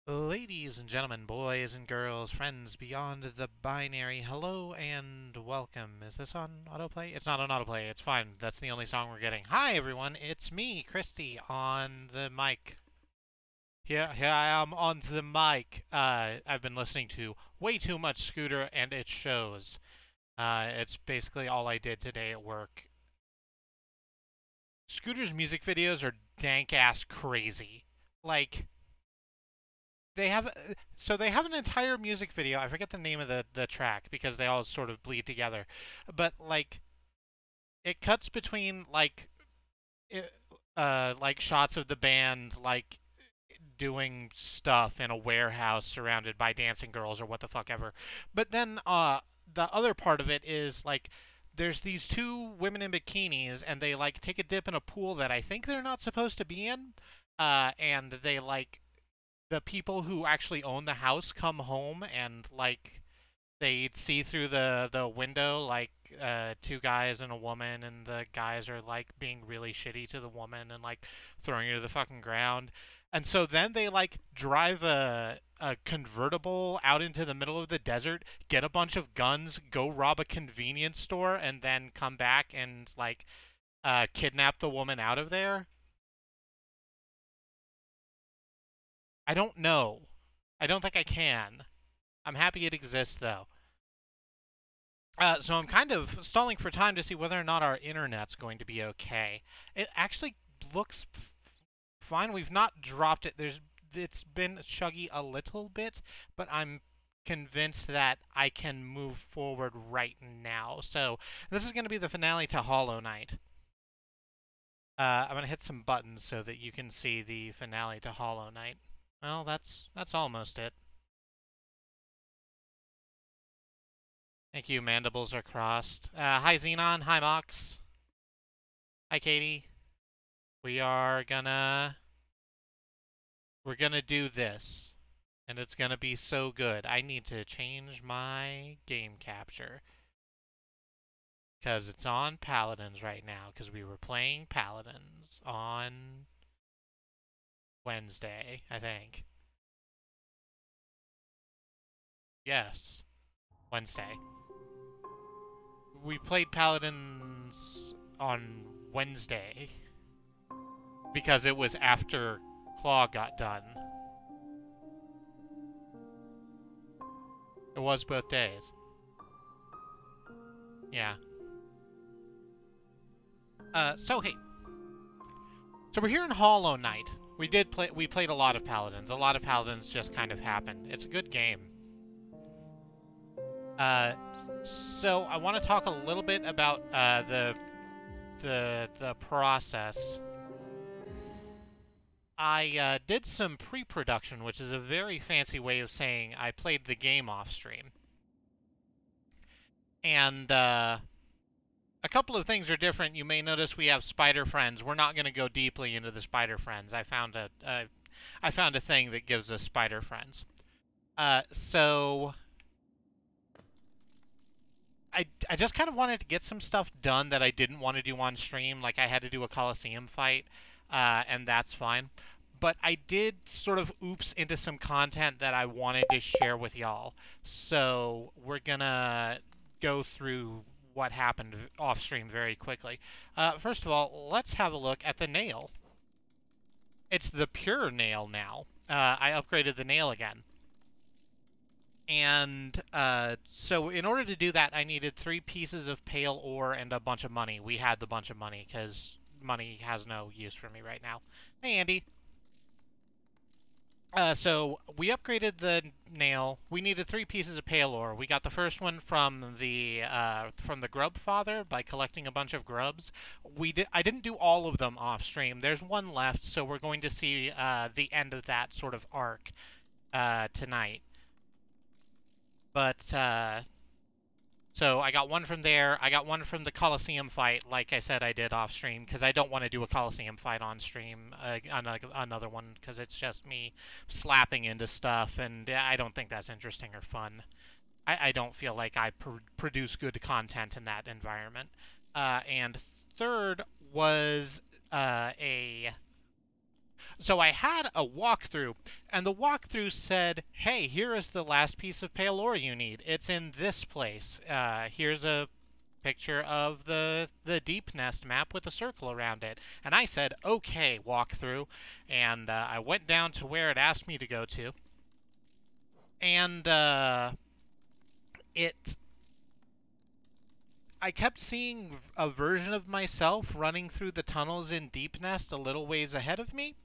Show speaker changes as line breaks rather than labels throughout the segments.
Ladies and gentlemen, boys and girls, friends beyond the binary, hello and welcome. Is this on autoplay? It's not on autoplay, it's fine. That's the only song we're getting. Hi everyone, it's me, Kristie, on the mic. Here I am on the mic. I've been listening to way too much Scooter and it shows. It's basically all I did today at work. Scooter's music videos are dank-ass crazy. Like, they have they have an entire music video. I forget the name of the track because they all sort of bleed together. But like it cuts between like shots of the band like doing stuff in a warehouse surrounded by dancing girls or what the fuck ever. But then the other part of it is like there's these two women in bikinis and they like take a dip in a pool that I think they're not supposed to be in. And they like the people who actually own the house come home and like they see through the window like two guys and a woman, and the guys are like being really shitty to the woman and like throwing her to the fucking ground. And so then they like drive a convertible out into the middle of the desert, get a bunch of guns, go rob a convenience store, and then come back and like kidnap the woman out of there. I don't know. I don't think I can. I'm happy it exists, though. So I'm kind of stalling for time to see whether or not our internet's going to be okay. It actually looks fine. We've not dropped it. It's been chuggy a little bit, but I'm convinced that I can move forward right now. So this is going to be the finale to Hollow Knight. I'm going to hit some buttons so that you can see the finale to Hollow Knight. Well, that's almost it. Thank you, mandibles are crossed. Hi, Xenon. Hi, Mox. Hi, Katie. We're gonna do this. And it's gonna be so good. I need to change my game capture. Because it's on Paladins right now. Because we were playing Paladins on Wednesday, I think. Yes. Wednesday. We played Paladins on Wednesday because it was after Claw got done. It was both days. Yeah. So hey. So we're here in Hollow Knight. We played a lot of Paladins. A lot of Paladins just kind of happened. It's a good game. So I want to talk a little bit about the process. I did some pre-production, which is a very fancy way of saying I played the game off stream. And a couple of things are different. You may notice we have spider friends. We're not going to go deeply into the spider friends. I found a thing that gives us spider friends. So I just kind of wanted to get some stuff done that I didn't want to do on stream. Like I had to do a Coliseum fight, and that's fine. But I did sort of oops into some content that I wanted to share with y'all. So we're gonna go through what happened off stream very quickly. First of all, let's have a look at the nail. It's the pure nail now. I upgraded the nail again. And so in order to do that, I needed 3 pieces of pale ore and a bunch of money. We had the bunch of money because money has no use for me right now. Hey, Andy. So we upgraded the nail. We needed 3 pieces of pale ore. We got the first one from the Grub Father by collecting a bunch of grubs. I didn't do all of them off stream. There's one left, so we're going to see the end of that sort of arc tonight. But so I got one from there. I got one from the Coliseum fight, like I said I did off stream, because I don't want to do a Coliseum fight on stream, another one, because it's just me slapping into stuff, and I don't think that's interesting or fun. I don't feel like I produce good content in that environment. And third was So I had a walkthrough, and the walkthrough said, hey, here is the last piece of pale ore you need. It's in this place. Here's a picture of the deep nest map with a circle around it. And I said, okay, walkthrough. And I went down to where it asked me to go to. And I kept seeing a version of myself running through the tunnels in Deep Nest a little ways ahead of me.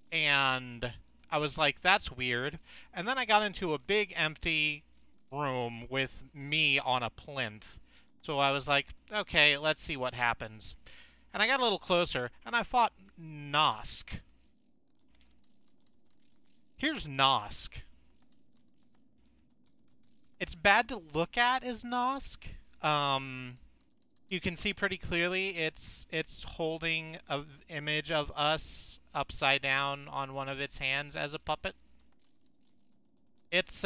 And I was like, that's weird. And then I got into a big empty room with me on a plinth. So I was like, okay, let's see what happens. And I got a little closer, and I fought Nosk. Here's Nosk. It's bad to look at as Nosk. You can see pretty clearly it's holding an image of us upside down on one of its hands as a puppet. It's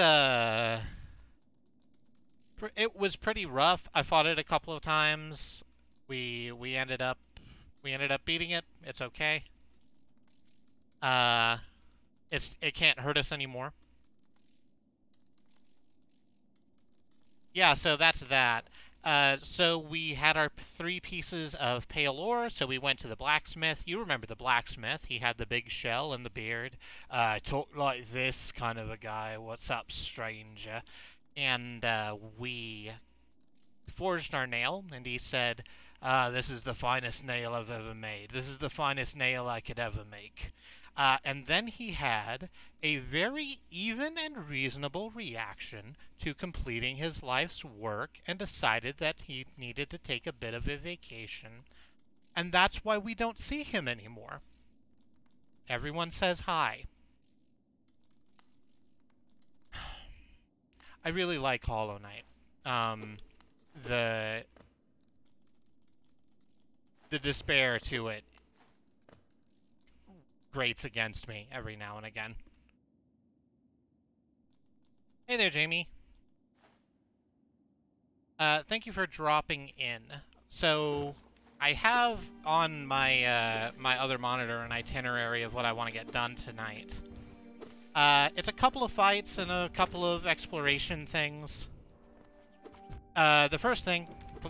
it was pretty rough. I fought it a couple of times. We ended up beating it. It's okay. It can't hurt us anymore. Yeah, so that's that. So we had our 3 pieces of pale ore, so we went to the blacksmith. You remember the blacksmith. He had the big shell and the beard. Talked like this kind of a guy. What's up, stranger? And we forged our nail, and he said, this is the finest nail I've ever made. This is the finest nail I could ever make. And then he had a very even and reasonable reaction to completing his life's work and decided that he needed to take a bit of a vacation. And that's why we don't see him anymore. Everyone says hi. I really like Hollow Knight. The despair to it grates against me every now and again. Hey there, Jamie. Thank you for dropping in. So, I have on my my other monitor an itinerary of what I want to get done tonight. It's a couple of fights and a couple of exploration things. The first thing...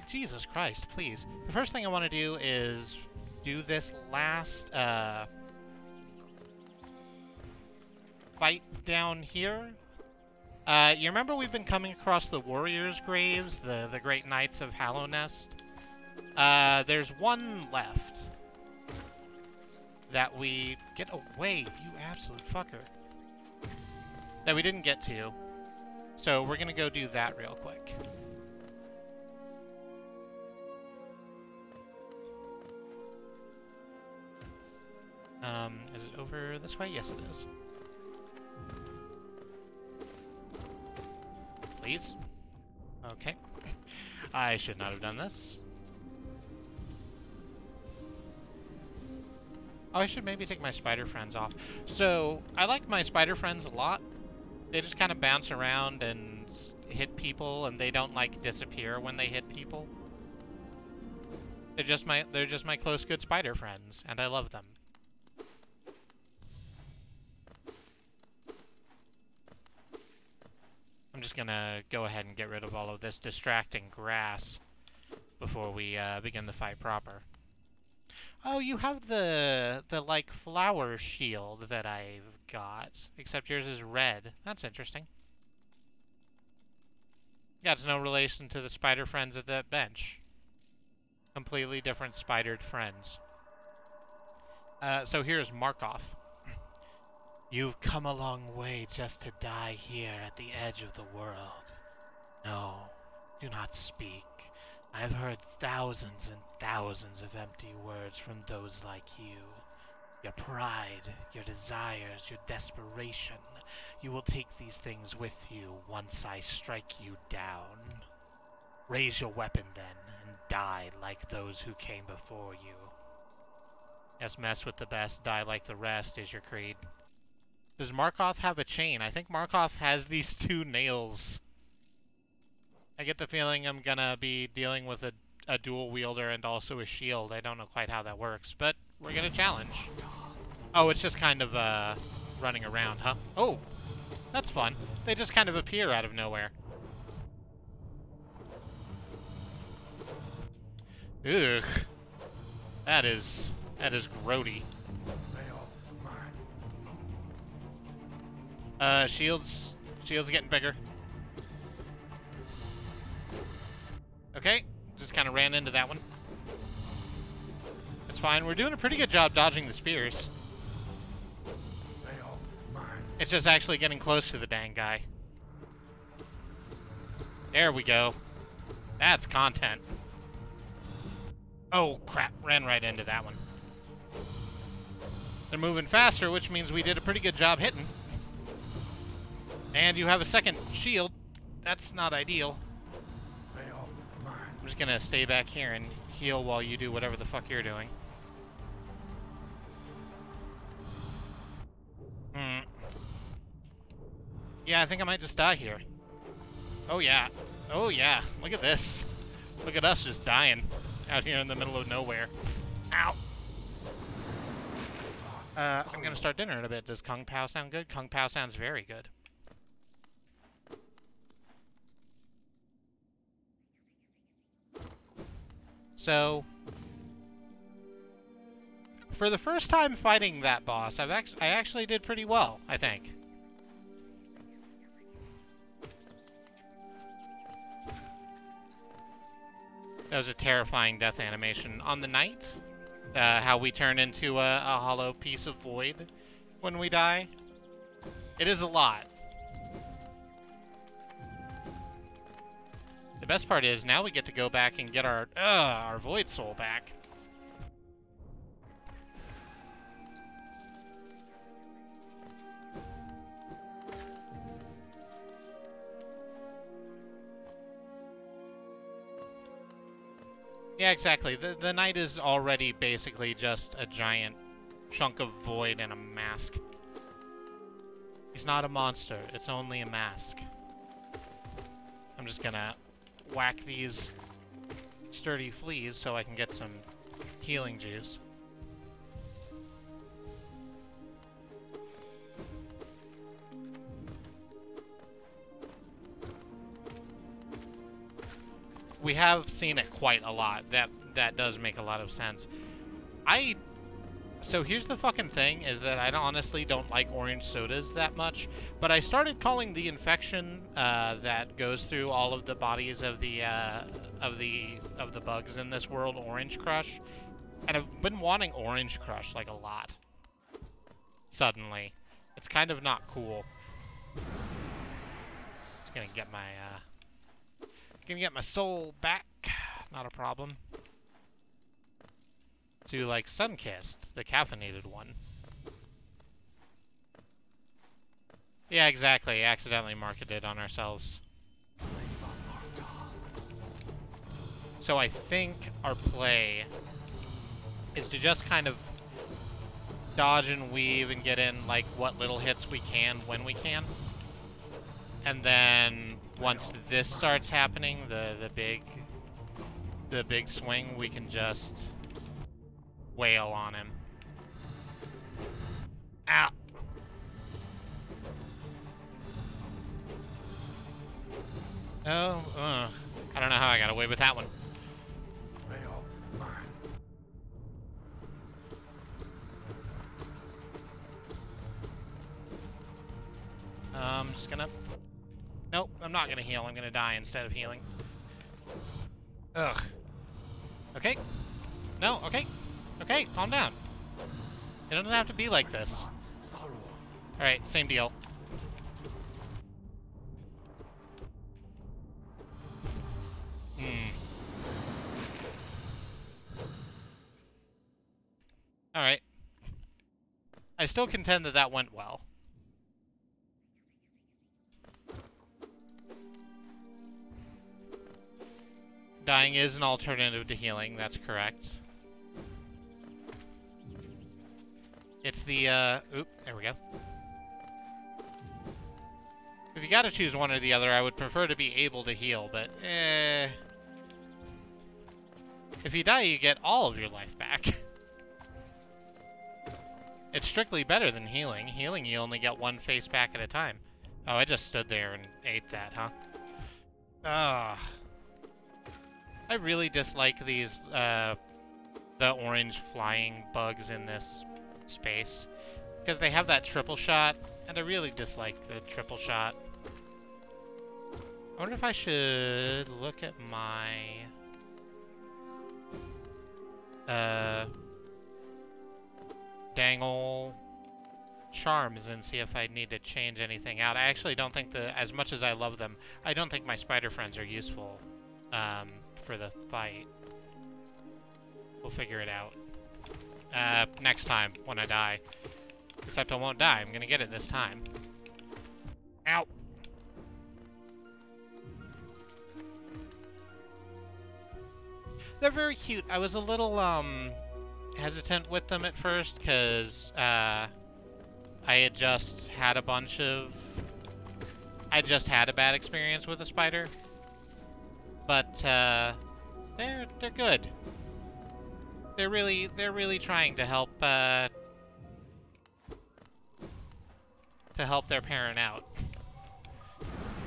Jesus Christ, please. The first thing I want to do is do this last, fight down here. You remember we've been coming across the warriors' graves, the great knights of Hallownest? There's one left. That we... Get away, you absolute fucker. That we didn't get to. So we're gonna go do that real quick. Is it over this way? Yes, it is. Please. Okay. I should not have done this. Oh, I should maybe take my spider friends off. So, I like my spider friends a lot. They just kind of bounce around and hit people, and they don't, like, disappear when they hit people. They're just my close, good spider friends, and I love them. I'm just gonna go ahead and get rid of all of this distracting grass before we begin the fight proper. Oh, you have the like flower shield that I've got, except yours is red. That's interesting. Yeah, it's no relation to the spider friends at that bench. Completely different spidered friends. So here's Markov. You've come a long way just to die here at the edge of the world. No, do not speak. I've heard thousands and thousands of empty words from those like you. Your pride, your desires, your desperation. You will take these things with you once I strike you down. Raise your weapon then, and die like those who came before you. Yes, mess with the best, die like the rest is your creed. Does Markov have a chain? I think Markov has these 2 nails. I get the feeling I'm gonna be dealing with a dual wielder and also a shield. I don't know quite how that works, but we're gonna challenge. Oh, it's just kind of, running around, huh? Oh, that's fun. They just kind of appear out of nowhere. Ugh. That is grody. Shields getting bigger. Okay, just kind of ran into that one. It's fine. We're doing a pretty good job dodging the spears. It's just actually getting close to the dang guy. There we go. That's content. Oh, crap. Ran right into that one. They're moving faster, which means we did a pretty good job hitting. And you have a second shield. That's not ideal. I'm just gonna stay back here and heal while you do whatever the fuck you're doing. Yeah, I think I might just die here. Oh yeah. Oh yeah. Look at this. Look at us just dying out here in the middle of nowhere. Ow. I'm gonna start dinner in a bit. Does Kung Pao sound good? Kung Pao sounds very good. So, for the first time fighting that boss, I actually did pretty well, I think. That was a terrifying death animation. On the knight, how we turn into a hollow piece of void when we die. It is a lot. The best part is, now we get to go back and get our void soul back. Yeah, exactly. The knight is already basically just a giant chunk of void and a mask. He's not a monster, it's only a mask. I'm just gonna whack these sturdy fleas so I can get some healing juice. We have seen it quite a lot. That does make a lot of sense. So here's the fucking thing, is that I honestly don't like orange sodas that much, but I started calling the infection that goes through all of the bodies of the bugs in this world Orange Crush, and I've been wanting Orange Crush like a lot. Suddenly, it's kind of not cool. Just gonna get my soul back. Not a problem. To, like, Sunkissed, the caffeinated one. Yeah, exactly. Accidentally marketed on ourselves. So I think our play is to just kind of dodge and weave and get in, like, what little hits we can when we can. And then once this starts happening, the big swing, we can just wail on him. Ow! Oh, I don't know how I got away with that one. I'm just gonna... Nope, I'm not gonna heal. I'm gonna die instead of healing. Ugh. Okay. No, okay. Okay, calm down. It doesn't have to be like this. Alright, same deal. Alright. I still contend that that went well. Dying is an alternative to healing, that's correct. It's the, oop, there we go. If you gotta choose one or the other, I would prefer to be able to heal, but, if you die, you get all of your life back. It's strictly better than healing. Healing, you only get one face back at a time. Oh, I just stood there and ate that, huh? Ah. I really dislike these, the orange flying bugs in this space. Because they have that triple shot, and I really dislike the triple shot. I wonder if I should look at my... dangle charms and see if I need to change anything out. I actually don't think as much as I love them, I don't think my spider friends are useful, for the fight. We'll figure it out. Next time, when I die. Except I won't die, I'm gonna get it this time. Ow! They're very cute. I was a little, hesitant with them at first, because, I had just had a bunch of... I just had a bad experience with a spider. But, they're good. They're really trying to help their parent out.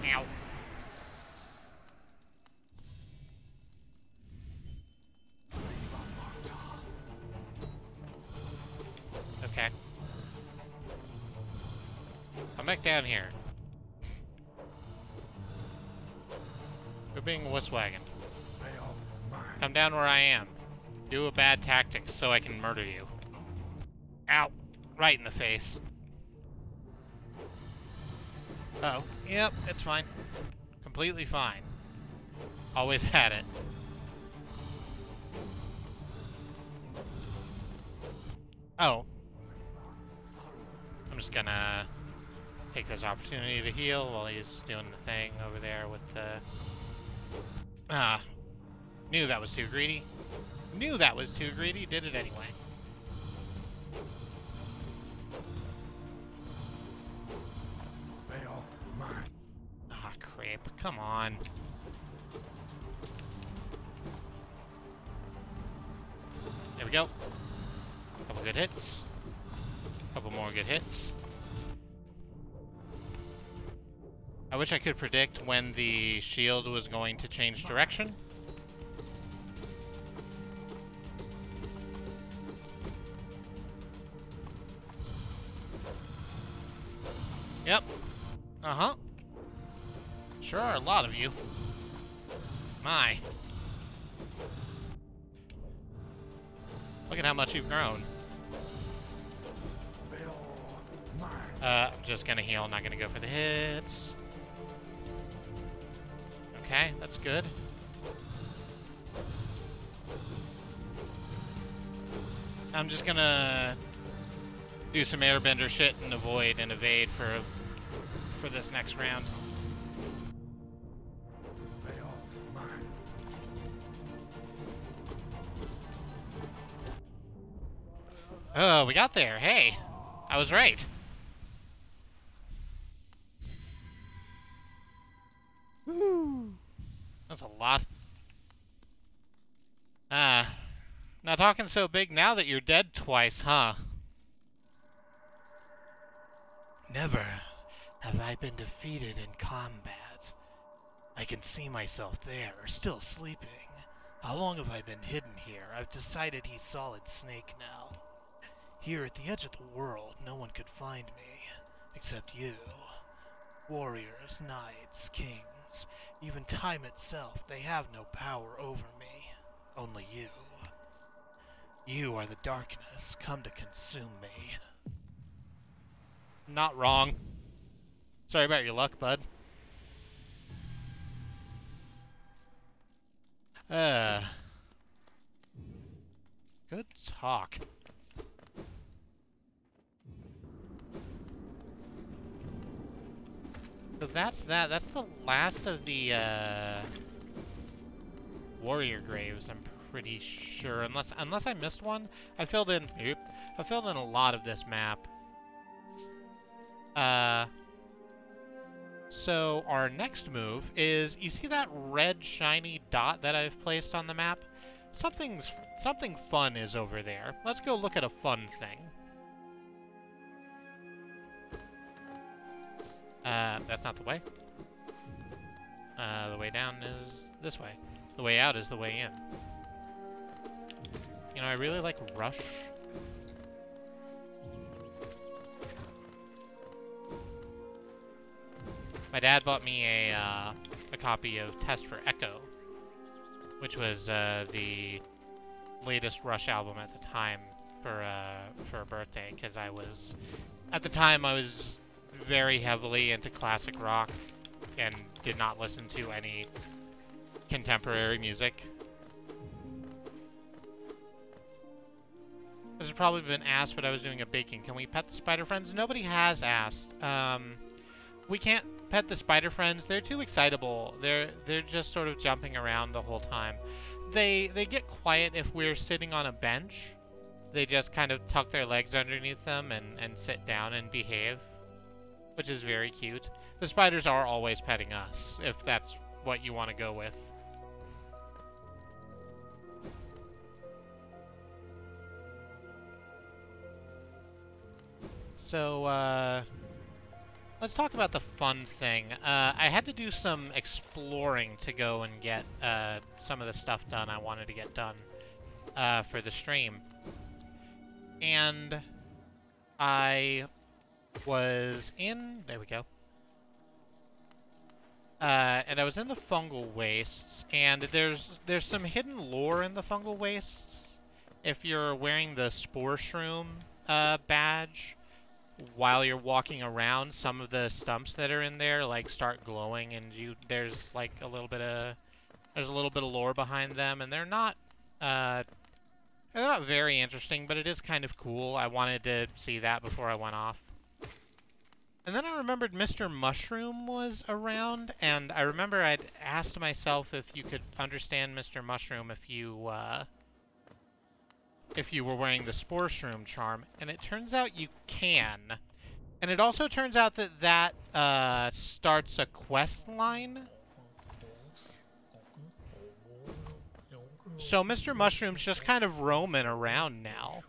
Ow. Okay. Come back down here. You're being wuss-wagoned. Come down where I am. Do a bad tactic so I can murder you. Ow. Right in the face. Uh-oh. Yep, it's fine. Completely fine. Always had it. Oh. I'm just gonna take this opportunity to heal while he's doing the thing over there with the... Ah. Knew that was too greedy. Knew that was too greedy, did it anyway. Ah, crap. Come on. There we go. Couple good hits. Couple more good hits. I wish I could predict when the shield was going to change direction. Yep. Uh-huh. Sure are a lot of you. My. Look at how much you've grown. I'm just gonna heal, not gonna go for the hits. Okay, that's good. I'm just gonna do some airbender shit and avoid and evade for this next round. Oh, we got there. Hey, I was right. Woo. That's a lot. Not talking so big now that you're dead twice, huh? Never have I been defeated in combat. I can see myself there, still sleeping. How long have I been hidden here? I've decided he's Solid Snake now. Here at the edge of the world, no one could find me, except you. Warriors, knights, kings, even time itself, they have no power over me. Only you. You are the darkness, come to consume me. Not wrong. Sorry about your luck, bud. Good talk. So that's that. That's the last of the, warrior graves, I'm pretty sure. Unless I missed one. I filled in a lot of this map. So our next move is, you see that red shiny dot that I've placed on the map? Something fun is over there. Let's go look at a fun thing. That's not the way. The way down is this way. The way out is the way in. You know, I really like Rush. My dad bought me a copy of Test for Echo, which was the latest Rush album at the time for a birthday, because at the time I was very heavily into classic rock and did not listen to any contemporary music. This has probably been asked, but I was doing a baking. Can we pet the spider friends? Nobody has asked. We can't pet the spider friends. They're too excitable. They're just sort of jumping around the whole time. They get quiet if we're sitting on a bench. They just kind of tuck their legs underneath them and sit down and behave, which is very cute. The spiders are always petting us, if that's what you want to go with. So, let's talk about the fun thing. I had to do some exploring to go and get some of the stuff done I wanted to get done for the stream. And I was in... There we go. And I was in the fungal wastes, and there's some hidden lore in the fungal wastes. If you're wearing the spore shroom badge, while you're walking around, some of the stumps that are in there like start glowing, and there's like a little bit of lore behind them, and they're not very interesting, but it is kind of cool. I wanted to see that before I went off. And then I remembered Mr. Mushroom was around, and I remember I'd asked myself if you could understand Mr. Mushroom if you were wearing the Spore Shroom charm, and it turns out you can. And it also turns out that starts a quest line. So Mr. Mushroom's just kind of roaming around now.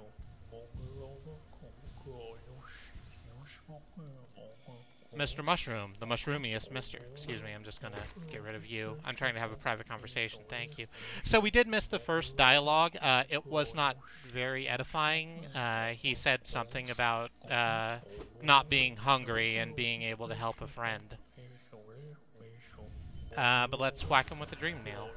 Mr. Mushroom, the mushroomiest mister. Excuse me, I'm just gonna get rid of you. I'm trying to have a private conversation, thank you. So we did miss the first dialogue. It was not very edifying. He said something about not being hungry and being able to help a friend. But let's whack him with the dream nail.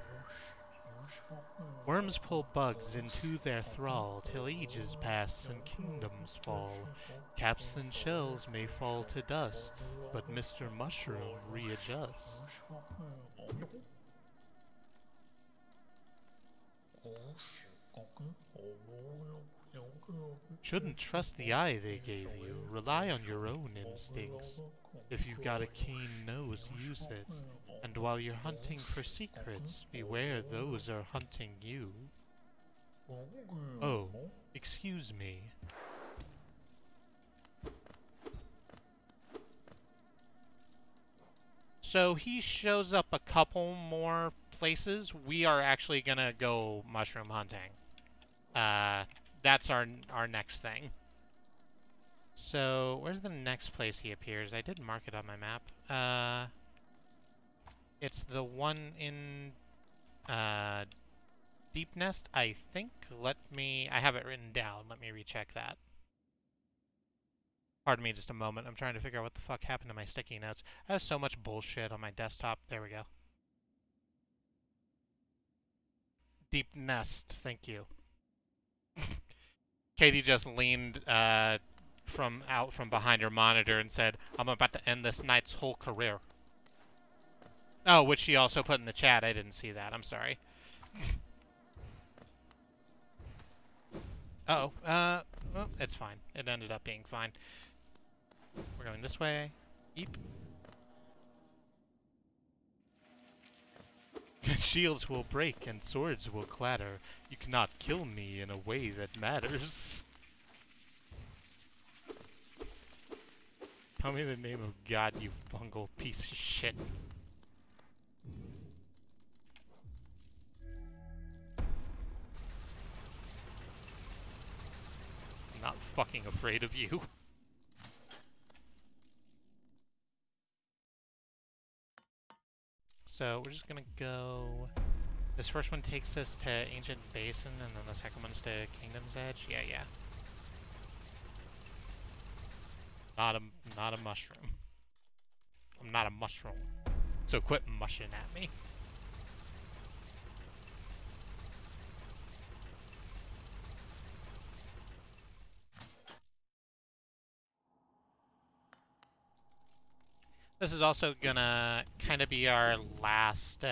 Worms pull bugs into their thrall, till ages pass and kingdoms fall. Caps and shells may fall to dust, but Mr. Mushroom readjusts. Shouldn't trust the eye they gave you, rely on your own instincts. If you've got a keen nose, use it. And while you're hunting for secrets, beware those are hunting you. Oh, excuse me. So he shows up a couple more places. We are actually gonna go mushroom hunting. That's our next thing. So, where's the next place he appears? I did mark it on my map. It's the one in Deep Nest, I think. I have it written down. Let me recheck that. Pardon me just a moment. I'm trying to figure out what the fuck happened to my sticky notes. I have so much bullshit on my desktop. There we go. Deep Nest. Thank you. Katie just leaned out from behind her monitor and said, "I'm about to end this knight's whole career." Oh, which she also put in the chat. I didn't see that. I'm sorry. Uh-oh. Well, it's fine. It ended up being fine. We're going this way. Eep. Shields will break and swords will clatter. You cannot kill me in a way that matters. Tell me the name of God, you fungal piece of shit. I'm not fucking afraid of you. So we're just gonna go... This first one takes us to Ancient Basin, and then the second one's to Kingdom's Edge. Yeah, yeah. Not a mushroom. I'm not a mushroom. So quit mushing at me. This is also gonna kind of be our last,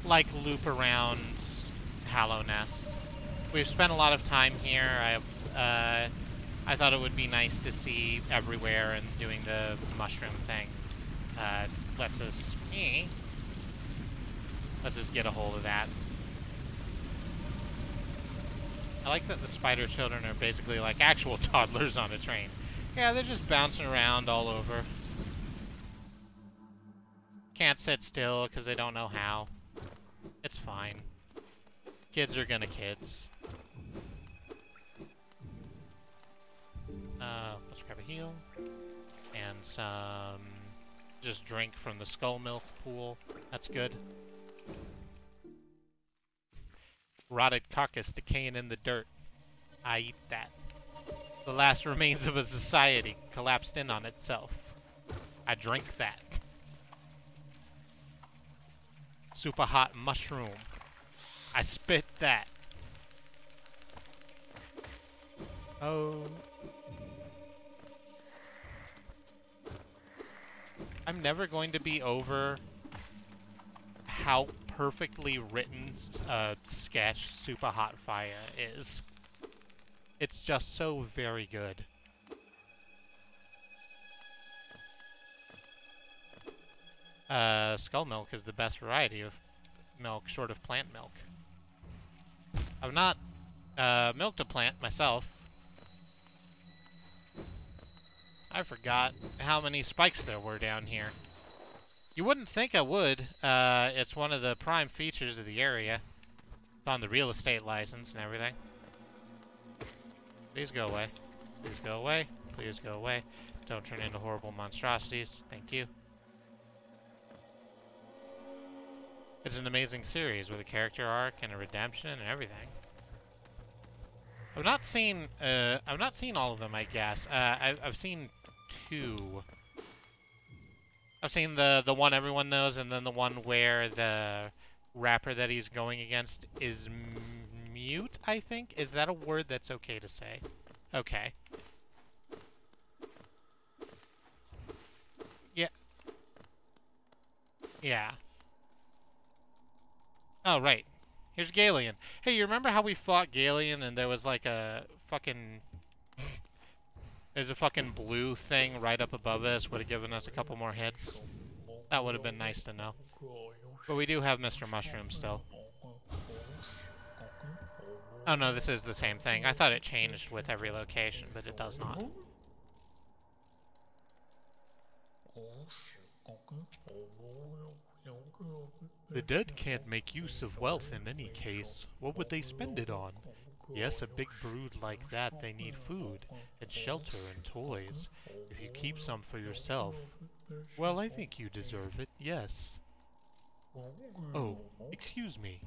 like, loop around Hallownest. We've spent a lot of time here. I thought it would be nice to see everywhere, and doing the mushroom thing lets us get a hold of that. I like that the spider children are basically like actual toddlers on a train. Yeah, they're just bouncing around all over. Can't sit still because they don't know how. It's fine. Kids are gonna kids. Let's grab a heal. And some... just drink from the skull milk pool. That's good. Rotted carcass decaying in the dirt. I eat that. The last remains of a society collapsed in on itself. I drink that. Super hot mushroom. I spit that. Oh. I'm never going to be over how perfectly written sketch Super Hot Fire is. It's just so very good. Skull milk is the best variety of milk, short of plant milk. I've not milked a plant myself. I forgot how many spikes there were down here. You wouldn't think I would. It's one of the prime features of the area. It's on the real estate license and everything. Please go away. Please go away. Please go away. Don't turn into horrible monstrosities. Thank you. It's an amazing series with a character arc and a redemption and everything. I've not seen all of them, I guess. I've seen two. I've seen the one everyone knows, and then the one where the rapper that he's going against is mute, I think? Is that a word that's okay to say? Okay. Yeah. Yeah. Oh, right. Here's Galeon. Hey, you remember how we fought Galeon and there was like a fucking... There's a fucking blue thing right up above us, would have given us a couple more hits. That would have been nice to know. But we do have Mr. Mushroom still. Oh no, this is the same thing. I thought it changed with every location, but it does not. The dead can't make use of wealth in any case. What would they spend it on? Yes, a big brood like that, they need food, and shelter, and toys. If you keep some for yourself, well, I think you deserve it, yes. Oh, excuse me.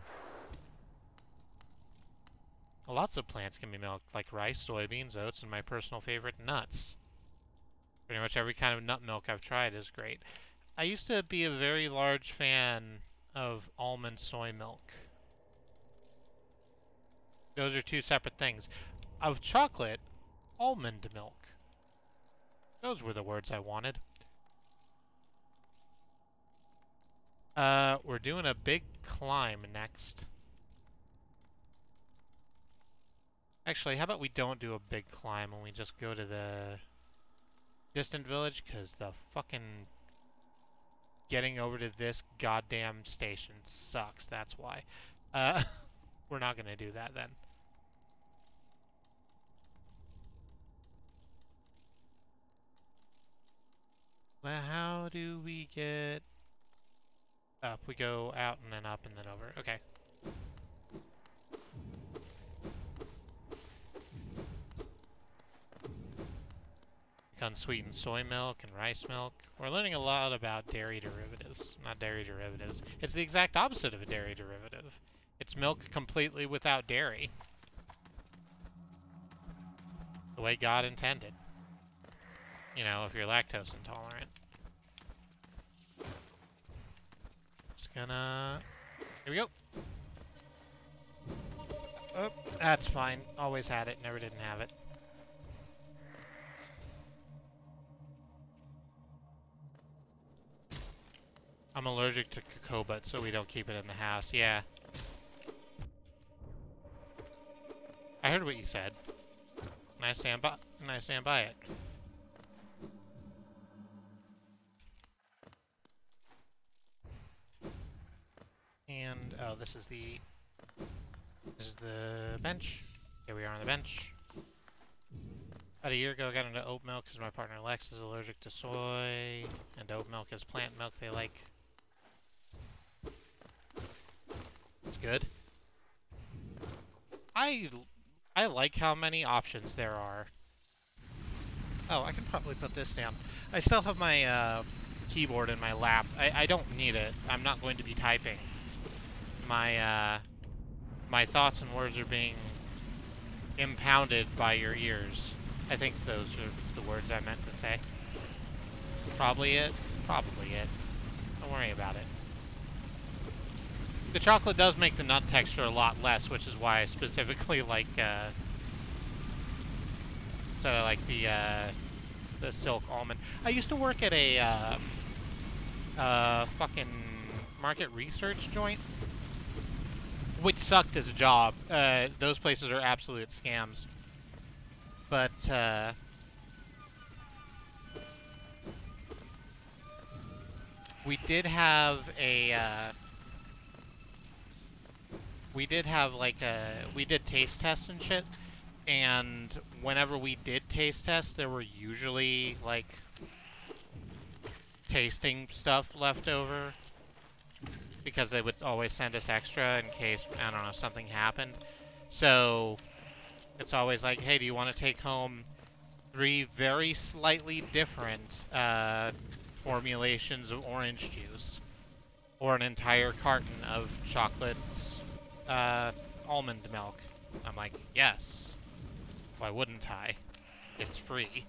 Lots of plants can be milked, like rice, soybeans, oats, and my personal favorite, nuts. Pretty much every kind of nut milk I've tried is great. I used to be a very large fan of almond soy milk. Those are two separate things. Of chocolate, almond milk. Those were the words I wanted. We're doing a big climb next. Actually, how about we don't do a big climb and we just go to the distant village, because the fucking getting over to this goddamn station sucks, that's why. We're not gonna do that then. Well, how do we get up? We go out and then up and then over. Okay. unsweetened soy milk and rice milk. We're learning a lot about dairy derivatives. Not dairy derivatives. It's the exact opposite of a dairy derivative. It's milk completely without dairy. The way God intended. You know, if you're lactose intolerant. Just gonna... Here we go. Oh, that's fine. Always had it, never didn't have it. I'm allergic to cacobut, so we don't keep it in the house. Yeah. I heard what you said. And I stand by it. And oh, this is the bench. Here we are on the bench. About a year ago, I got into oat milk because my partner Lex is allergic to soy, and oat milk is plant milk they like. It's good. I like how many options there are. Oh, I can probably put this down. I still have my keyboard in my lap. I don't need it. I'm not going to be typing. My thoughts and words are being impounded by your ears. I think those are the words I meant to say. Probably it. Probably it. Don't worry about it. The chocolate does make the nut texture a lot less, which is why I specifically like the silk almond. I used to work at a fucking market research joint, which sucked as a job. Those places are absolute scams. But we did have a we did taste tests and shit, and whenever we did taste tests, there were usually, like, tasting stuff left over, because they would always send us extra in case, I don't know, something happened. So, it's always like, hey, do you want to take home 3 very slightly different formulations of orange juice, or an entire carton of chocolates, almond milk? I'm like, yes. Why wouldn't I? It's free.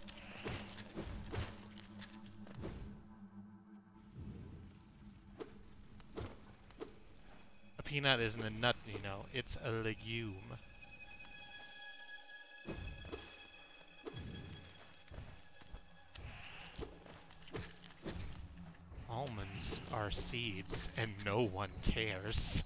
A peanut isn't a nut, you know. It's a legume. Almonds are seeds, and no one cares.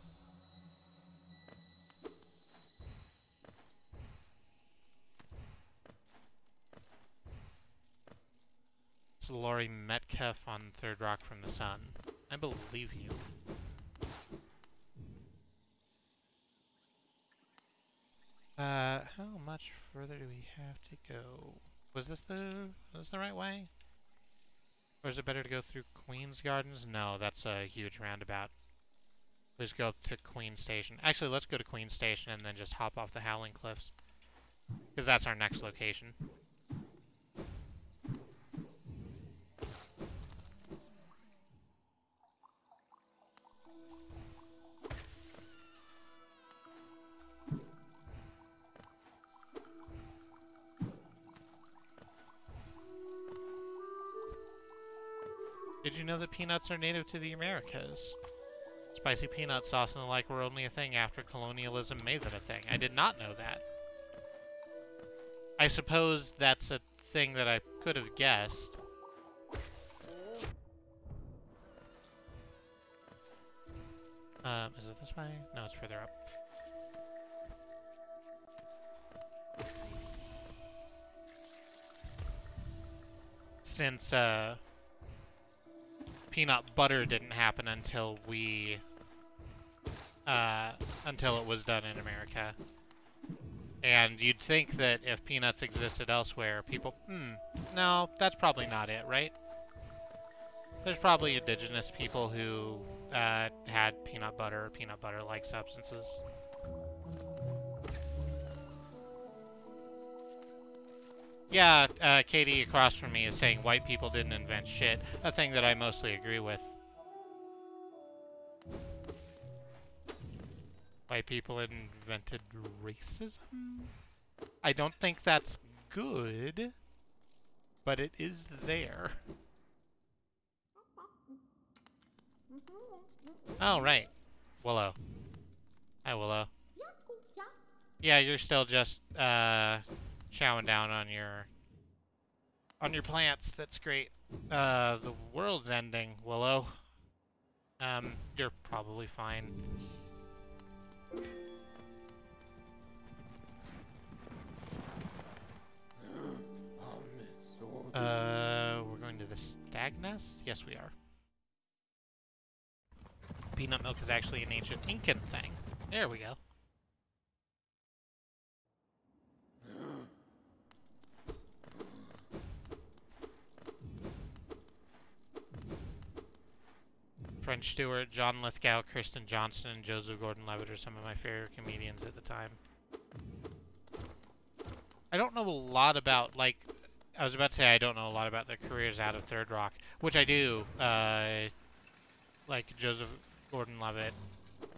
It's Laurie Metcalf on Third Rock from the Sun. I believe you. How much further do we have to go? Was this the right way? Or is it better to go through Queen's Gardens? No, that's a huge roundabout. Let's go up to Queen Station. Actually, let's go to Queen Station and then just hop off the Howling Cliffs. Because that's our next location. Did you know that peanuts are native to the Americas? Spicy peanut sauce and the like were only a thing after colonialism made them a thing. I did not know that. I suppose that's a thing that I could have guessed. Is it this way? No, it's further up. Since, peanut butter didn't happen until until it was done in America. And you'd think that if peanuts existed elsewhere, people, no, that's probably not it, right? There's probably indigenous people who, had peanut butter or peanut butter-like substances. Yeah, Katie across from me is saying white people didn't invent shit. A thing that I mostly agree with. White people invented racism? I don't think that's good, but it is there. Oh, right. Willow. Hi, Willow. Yeah, you're still just, chowing down on your plants. That's great. The world's ending, Willow. You're probably fine. We're going to the stag nest? Yes, we are. Peanut milk is actually an ancient Incan thing. There we go. French Stewart, John Lithgow, Kirsten Johnston, and Joseph Gordon-Levitt are some of my favorite comedians at the time. I don't know a lot about, like, I was about to say I don't know a lot about their careers out of Third Rock, which I do. Like, Joseph Gordon-Levitt,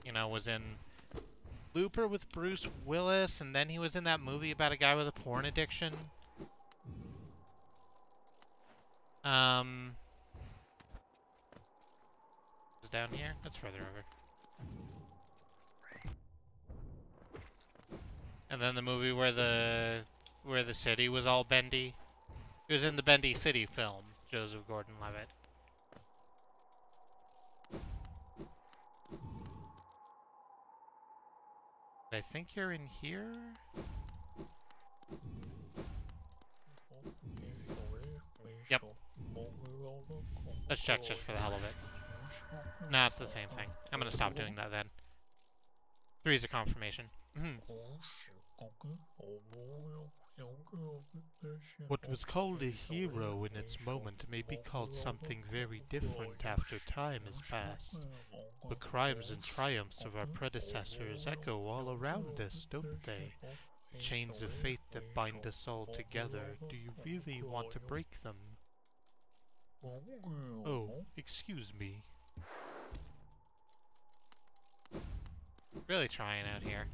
you know, was in Looper with Bruce Willis, and then he was in that movie about a guy with a porn addiction. Is down here? That's further over. And then the movie where the city was all bendy. He was in the Bendy City film, Joseph Gordon-Levitt. I think you're in here? Yep. Let's check just for the hell of it. No, it's the same thing. I'm gonna stop doing that then. 3 is a confirmation. What was called a hero in its moment may be called something very different after time has passed. The crimes and triumphs of our predecessors echo all around us, don't they? Chains of fate that bind us all together. Do you really want to break them? Oh, excuse me. Really trying out here.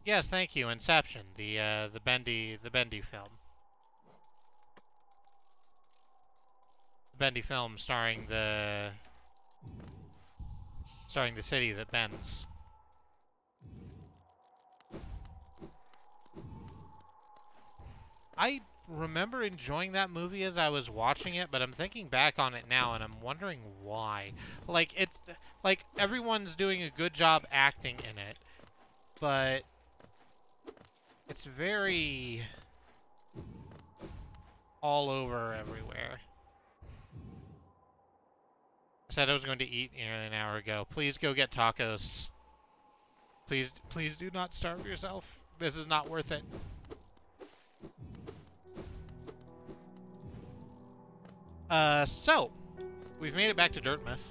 Yes, thank you, Inception, the Bendy film. The Bendy film starring the city that bends. I remember enjoying that movie as I was watching it, but I'm thinking back on it now and I'm wondering why. Like, it's like everyone's doing a good job acting in it, but it's very all over everywhere. I said I was going to eat nearly an hour ago. Please go get tacos. Please do not starve yourself. This is not worth it. So, we've made it back to Dirtmouth.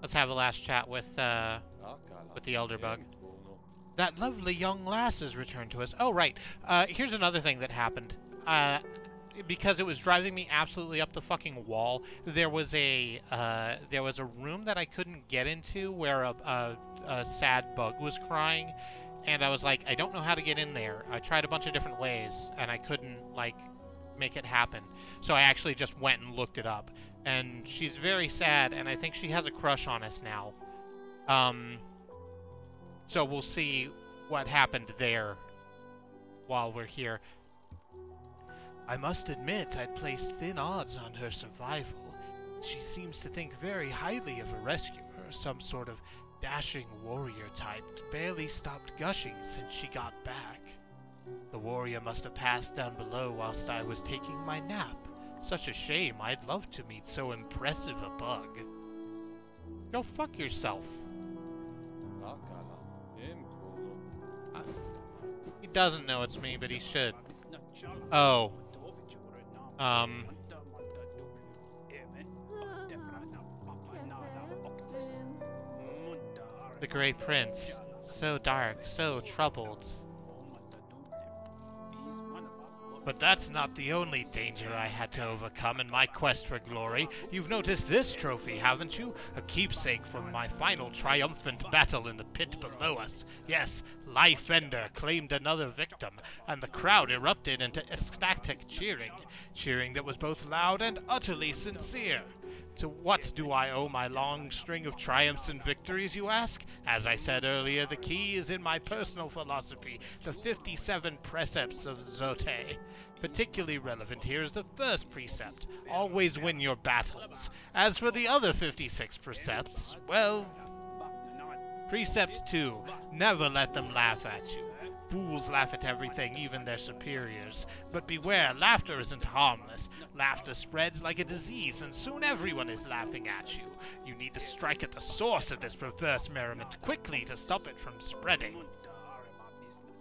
Let's have the last chat with the Elder Bug. That lovely young lass has returned to us. Oh, right. Here's another thing that happened. Because it was driving me absolutely up the fucking wall, there was a room that I couldn't get into where a sad bug was crying, and I was like, I don't know how to get in there. I tried a bunch of different ways, and I couldn't, like, make it happen. So I actually just went and looked it up. And she's very sad, and I think she has a crush on us now. So we'll see what happened there while we're here. I must admit, I'd placed thin odds on her survival. She seems to think very highly of a rescuer, some sort of dashing warrior type, barely stopped gushing since she got back. The warrior must have passed down below whilst I was taking my nap. Such a shame, I'd love to meet so impressive a bug. Go fuck yourself. He doesn't know it's me, but he should. Oh. The Grey Prince. So dark, so troubled. But that's not the only danger I had to overcome in my quest for glory. You've noticed this trophy, haven't you? A keepsake from my final triumphant battle in the pit below us. Yes, Life Ender claimed another victim, and the crowd erupted into ecstatic cheering. Cheering that was both loud and utterly sincere. To what do I owe my long string of triumphs and victories, you ask? As I said earlier, the key is in my personal philosophy, the 57 precepts of Zote. Particularly relevant here is the first precept, always win your battles. As for the other 56 precepts, well... Precept 2, never let them laugh at you. Fools laugh at everything, even their superiors. But beware, laughter isn't harmless. Laughter spreads like a disease, and soon everyone is laughing at you. You need to strike at the source of this perverse merriment quickly to stop it from spreading.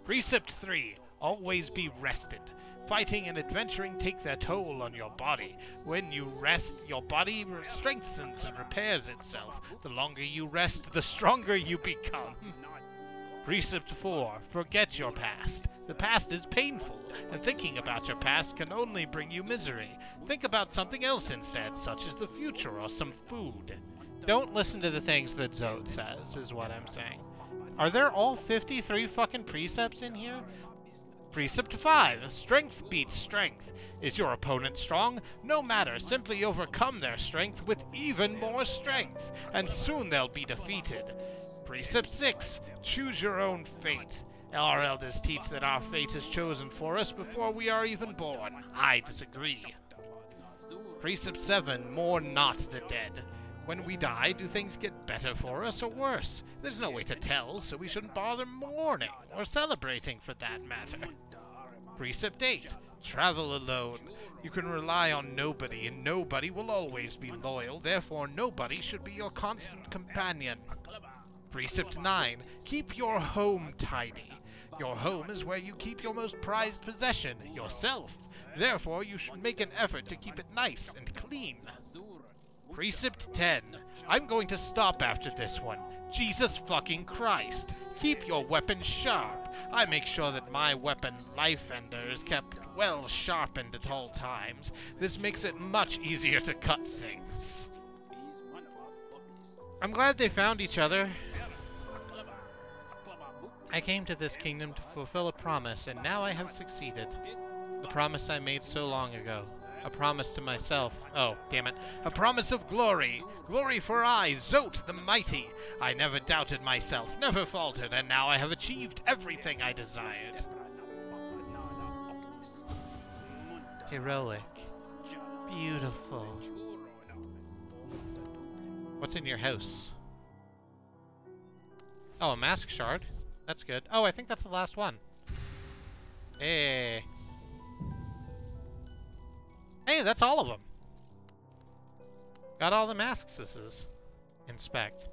Precept 3, always be rested. Fighting and adventuring take their toll on your body. When you rest, your body strengthens and repairs itself. The longer you rest, the stronger you become. Precept 4, forget your past. The past is painful, and thinking about your past can only bring you misery. Think about something else instead, such as the future or some food. Don't listen to the things that Zote says, is what I'm saying. Are there all 53 fucking precepts in here? Precept 5, strength beats strength. Is your opponent strong? No matter, simply overcome their strength with even more strength, and soon they'll be defeated. Precept 6, choose your own fate. Our elders teach that our fate is chosen for us before we are even born. I disagree. Precept 7, mourn not the dead. When we die, do things get better for us or worse? There's no way to tell, so we shouldn't bother mourning, or celebrating for that matter. Precept 8, travel alone. You can rely on nobody, and nobody will always be loyal, therefore nobody should be your constant companion. Precept 9, keep your home tidy. Your home is where you keep your most prized possession, yourself. Therefore, you should make an effort to keep it nice and clean. Precept 10, I'm going to stop after this one. Jesus fucking Christ. Keep your weapon sharp. I make sure that my weapon, Life Ender, is kept well sharpened at all times. This makes it much easier to cut things. I'm glad they found each other. I came to this kingdom to fulfill a promise, and now I have succeeded. The promise I made so long ago. A promise to myself. Oh, damn it. A promise of glory. Glory for I, Zote the Mighty. I never doubted myself, never faltered, and now I have achieved everything I desired. Heroic. Beautiful. What's in your house? Oh, a mask shard. That's good. Oh, I think that's the last one. Hey. Hey, that's all of them. Got all the masks. This is. Inspect.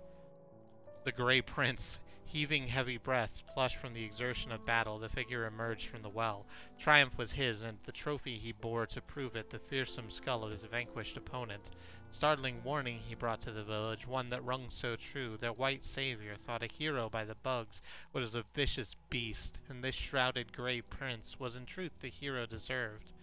The Grey Prince. Heaving heavy breaths, flushed from the exertion of battle, the figure emerged from the well. Triumph was his, and the trophy he bore to prove it, the fearsome skull of his vanquished opponent. Startling warning he brought to the village, one that rung so true. Their white savior, thought a hero by the bugs, was a vicious beast, and this shrouded Grey Prince was in truth the hero deserved.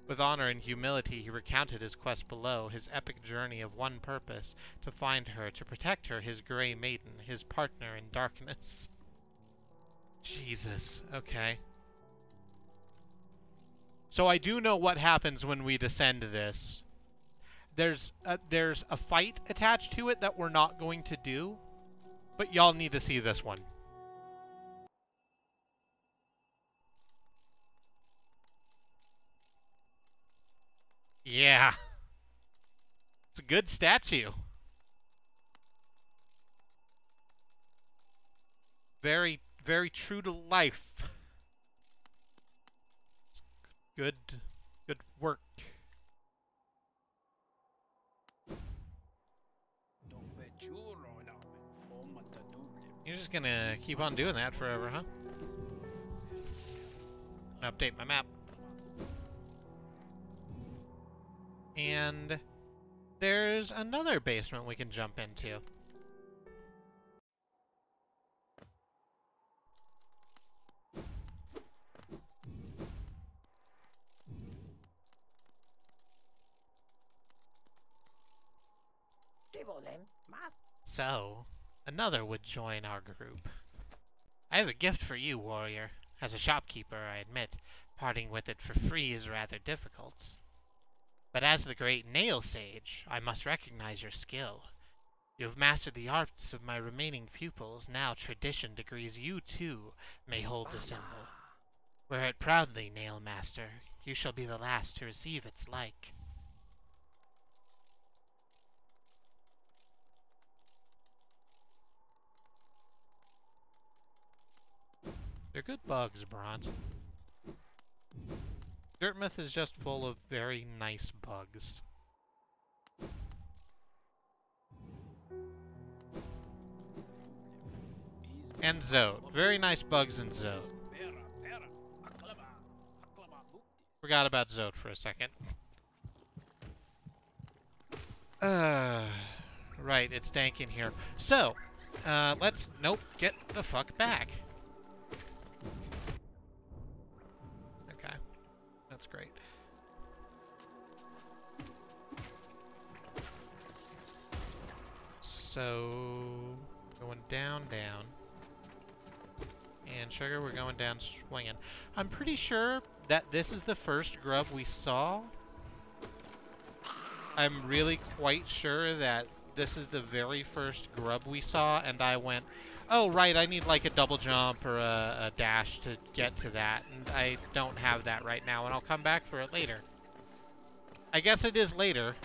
With honor and humility he recounted his quest below, his epic journey of one purpose, to find her, to protect her, his Grey Maiden, his partner in darkness. Jesus, okay. So I do know what happens when we descend this. There's a fight attached to it that we're not going to do, but y'all need to see this one. Yeah. It's a good statue. Very, very true to life. Good work. You're just gonna keep on doing that forever, huh? Update my map. And there's another basement we can jump into. So, another would join our group. I have a gift for you, warrior. As a shopkeeper, I admit, parting with it for free is rather difficult. But as the great nail sage, I must recognize your skill. You have mastered the arts of my remaining pupils. Now tradition decrees you, too, may hold the symbol. Wear it proudly, nail master. You shall be the last to receive its like. They're good bugs, Bront. Dirtmouth is just full of very nice bugs. And Zode. Very nice bugs in Zode. Forgot about Zode for a second. Right, it's dank in here. So, let's... Nope, get the fuck back. Okay, that's great. So, going down, down. And Sugar, we're going down swinging. I'm pretty sure that this is the first grub we saw. I'm really quite sure that this is the very first grub we saw, and I went, oh, right, I need like a double jump or a dash to get to that, and I don't have that right now, and I'll come back for it later. I guess it is later.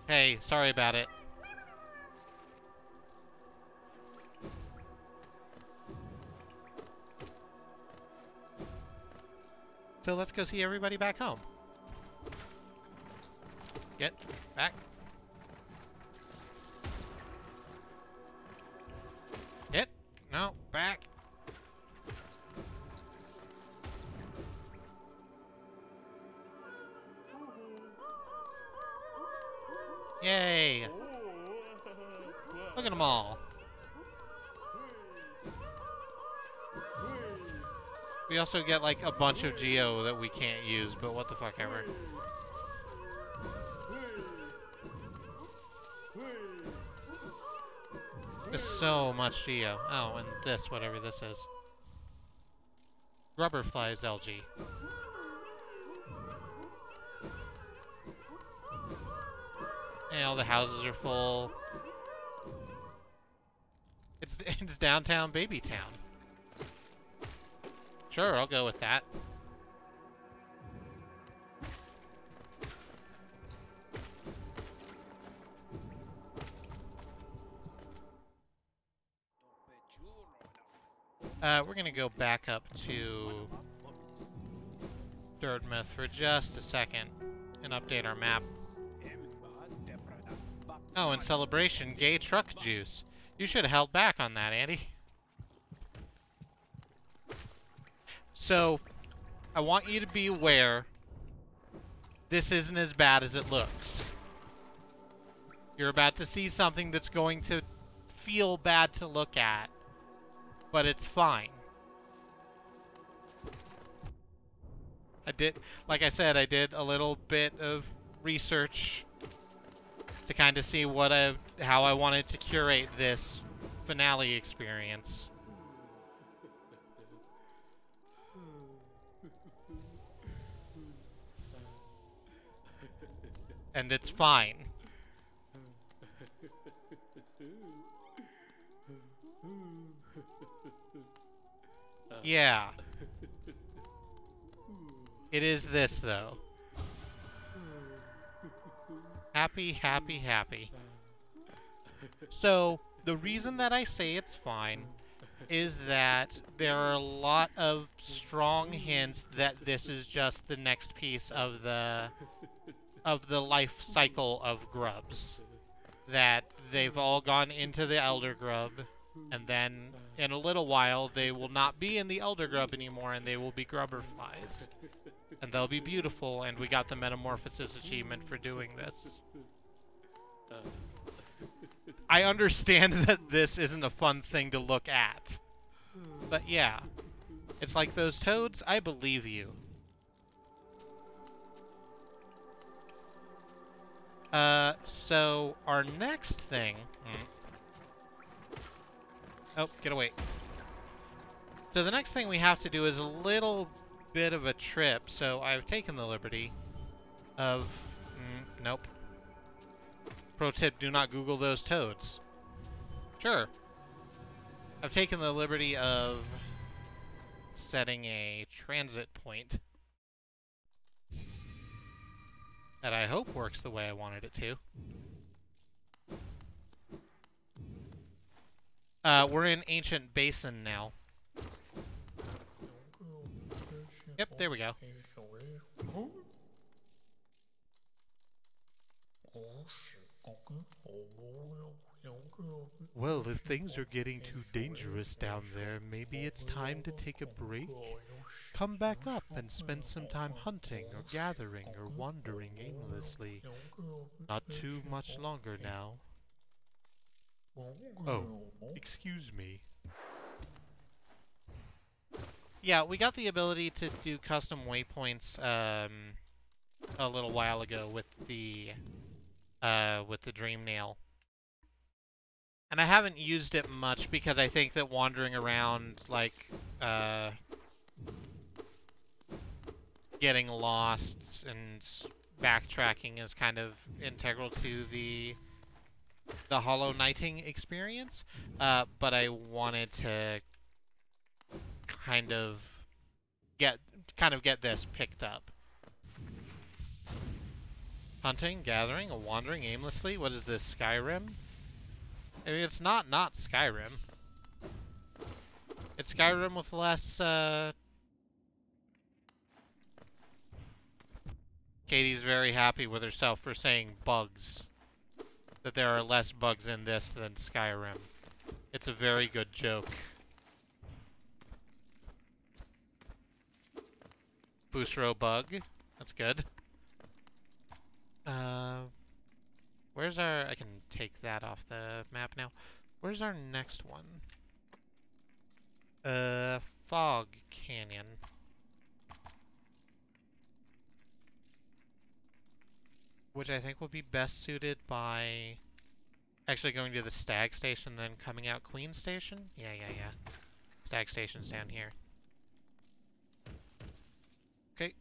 Hey, sorry about it. So let's go see everybody back home. Get back. Get. No, back. Yay! Look at them all. We also get like a bunch of Geo that we can't use, but what the fuck ever. There's so much Geo. Oh, and this, whatever this is. Rubberflies LG. Hey, all the houses are full. It's downtown Baby Town. Sure, I'll go with that. We're gonna go back up to Dirtmouth for just a second and update our map. Oh, in celebration, gay truck juice. You should have held back on that, Andy. So, I want you to be aware, this isn't as bad as it looks. You're about to see something that's going to feel bad to look at, but it's fine. Like I said, I did a little bit of research to kind of see how I wanted to curate this finale experience. And it's fine. Yeah. It is this, though. Happy, happy, happy. So, the reason that I say it's fine is that there are a lot of strong hints that this is just the next piece of the life cycle of grubs. That they've all gone into the Elder Grub, and then in a little while they will not be in the Elder Grub anymore, and they will be grubberflies. And they'll be beautiful, and we got the Metamorphosis achievement for doing this. I understand that this isn't a fun thing to look at. But yeah, it's like those toads, I believe you. So our next thing... Oh, get away. So the next thing we have to do is a little bit of a trip, so I've taken the liberty of... nope. Pro tip, do not Google those toads. Sure. I've taken the liberty of setting a transit point that I hope works the way I wanted it to. We're in Ancient Basin now. Yep, there we go. Well, if things are getting too dangerous down there, maybe it's time to take a break? Come back up and spend some time hunting or gathering or wandering aimlessly. Not too much longer now. Oh, excuse me. Yeah, we got the ability to do custom waypoints a little while ago with the Dream Nail. And I haven't used it much because I think that wandering around, like, getting lost and backtracking is kind of integral to the Hollow Knighting experience. But I wanted to kind of get this picked up. Hunting, gathering, or wandering aimlessly. What is this, Skyrim? I mean, it's not Skyrim. It's Skyrim with less, Katie's very happy with herself for saying bugs. That there are less bugs in this than Skyrim. It's a very good joke. Boostro bug. That's good. Where's our... I can take that off the map now. Where's our next one? Fog Canyon. Which I think will be best suited by actually going to the Stag Station, then coming out Queen Station? Yeah. Stag Station's down here. Okay.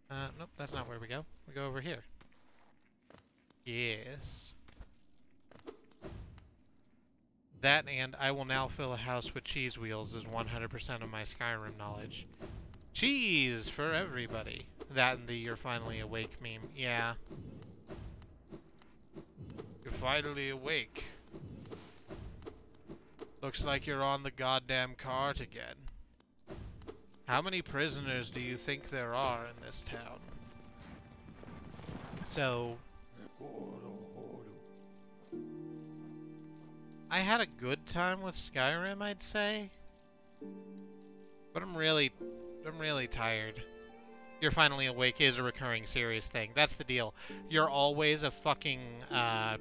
Nope, that's not where we go. We go over here. Yes. That and I will now fill a house with cheese wheels is 100% of my Skyrim knowledge. Cheese for everybody. That and the "you're finally awake" meme. Yeah. You're finally awake. Looks like you're on the goddamn cart again. How many prisoners do you think there are in this town? So... I had a good time with Skyrim, I'd say. But I'm really tired. You're finally awake is a recurring serious thing. That's the deal. You're always a fucking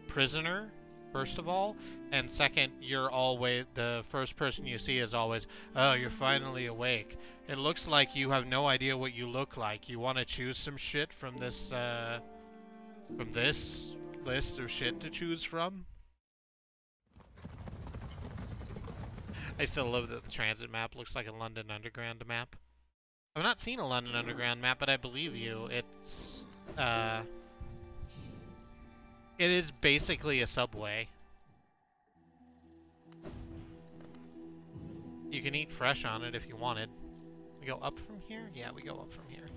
prisoner, first of all. And second, you're always... the first person you see is always, oh, you're finally awake. It looks like you have no idea what you look like. You want to choose some shit from this list of shit to choose from? I still love that the transit map looks like a London Underground map. I've not seen a London Underground map, but I believe you. It's, it is basically a subway. You can eat fresh on it if you wanted. We go up from here? Yeah, we go up from here.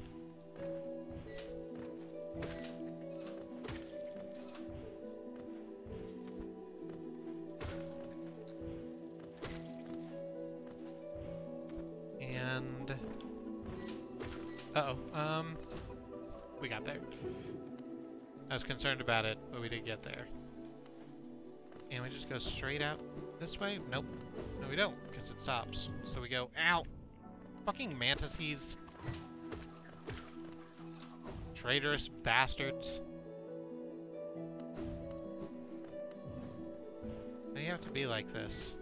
And... uh-oh, we got there. I was concerned about it, but we did get there. And we just go straight out this way? Nope. No, we don't, because it stops. So we go, ow! Fucking mantises. Traitorous bastards. Why do you have to be like this?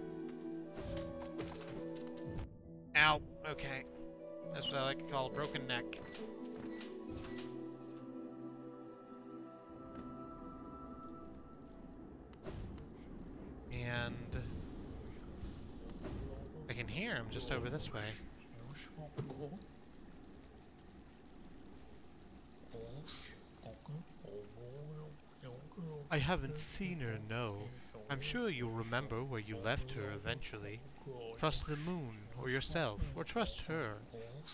Ow! Okay. That's what I like to call a broken neck. And I can hear him just over this way. I haven't seen her, no. I'm sure you'll remember where you left her eventually. Trust the moon, or yourself, or trust her.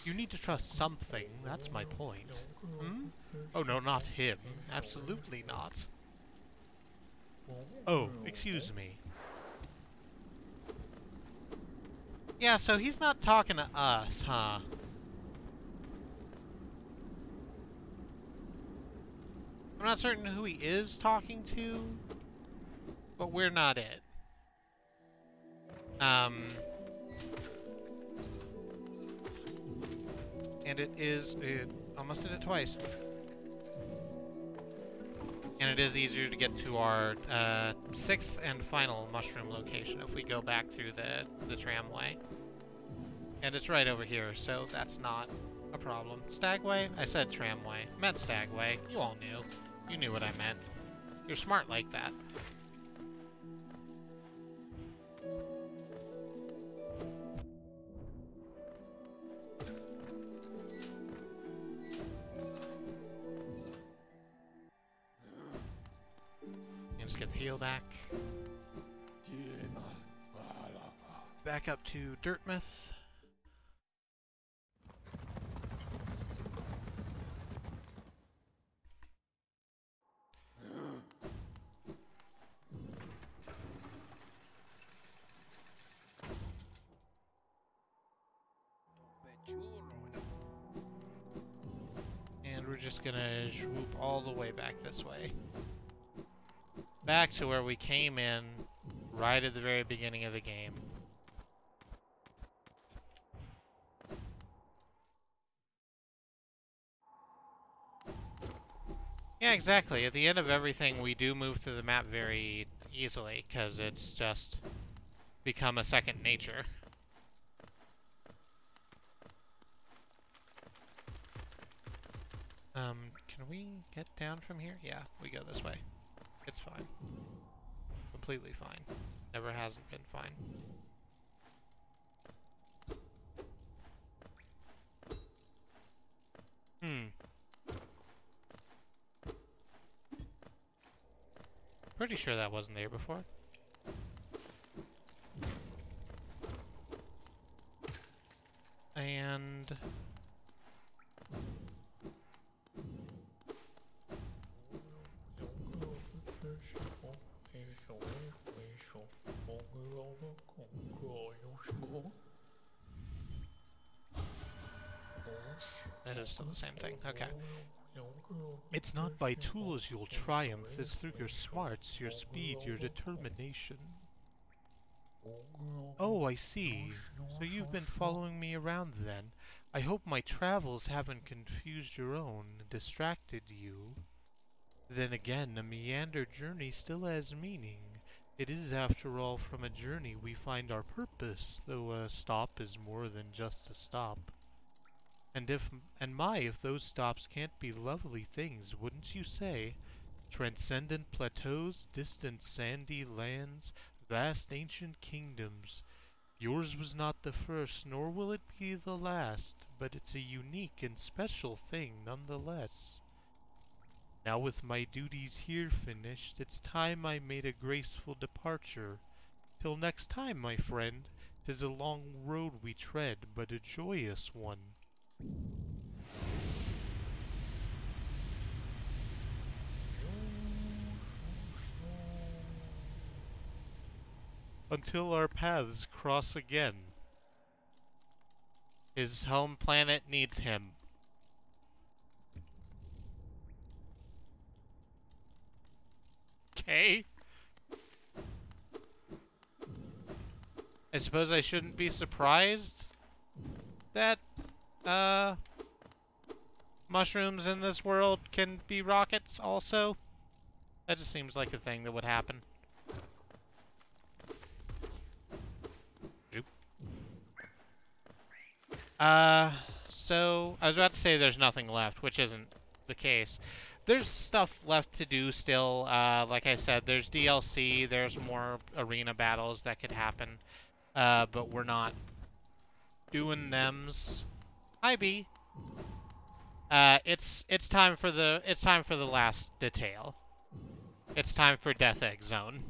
You need to trust something, that's my point. Hmm? Oh no, not him. Absolutely not. Oh, excuse me. Yeah, so he's not talking to us, huh? I'm not certain who he is talking to, but we're not it. And it almost did it twice. And it is easier to get to our 6th and final mushroom location if we go back through the tramway. And it's right over here, so that's not a problem. Stagway? I said tramway. I meant Stagway. You all knew. You knew what I meant. You're smart like that. Just get the heal back. Back up to Dirtmouth. And we're just gonna swoop all the way back this way. Back to where we came in right at the very beginning of the game. Yeah, exactly. At the end of everything, we do move through the map very easily, because it's just become a second nature. Can we get down from here? Yeah, we go this way. It's fine. Completely fine. Never hasn't been fine. Pretty sure that wasn't there before. And... that is still the same thing. Okay. It's not by tools you'll triumph, it's through your smarts, your speed, your determination. Oh, I see. So you've been following me around then. I hope my travels haven't confused your own, distracted you. Then again, a meander journey still has meaning. It is, after all, from a journey we find our purpose, though a stop is more than just a stop. And if those stops can't be lovely things, wouldn't you say? Transcendent plateaus, distant sandy lands, vast ancient kingdoms. Yours was not the first, nor will it be the last, but it's a unique and special thing nonetheless. Now with my duties here finished, it's time I made a graceful departure. Till next time, my friend, 'tis a long road we tread, but a joyous one. Until our paths cross again. His home planet needs him. Okay. I suppose I shouldn't be surprised that, mushrooms in this world can be rockets also. That just seems like a thing that would happen. So, I was about to say there's nothing left, which isn't the case. there's stuff left to do still. Like I said, there's DLC, there's more arena battles that could happen. But we're not doing thems. Hi, B. It's time for the last detail. It's time for Death Egg Zone.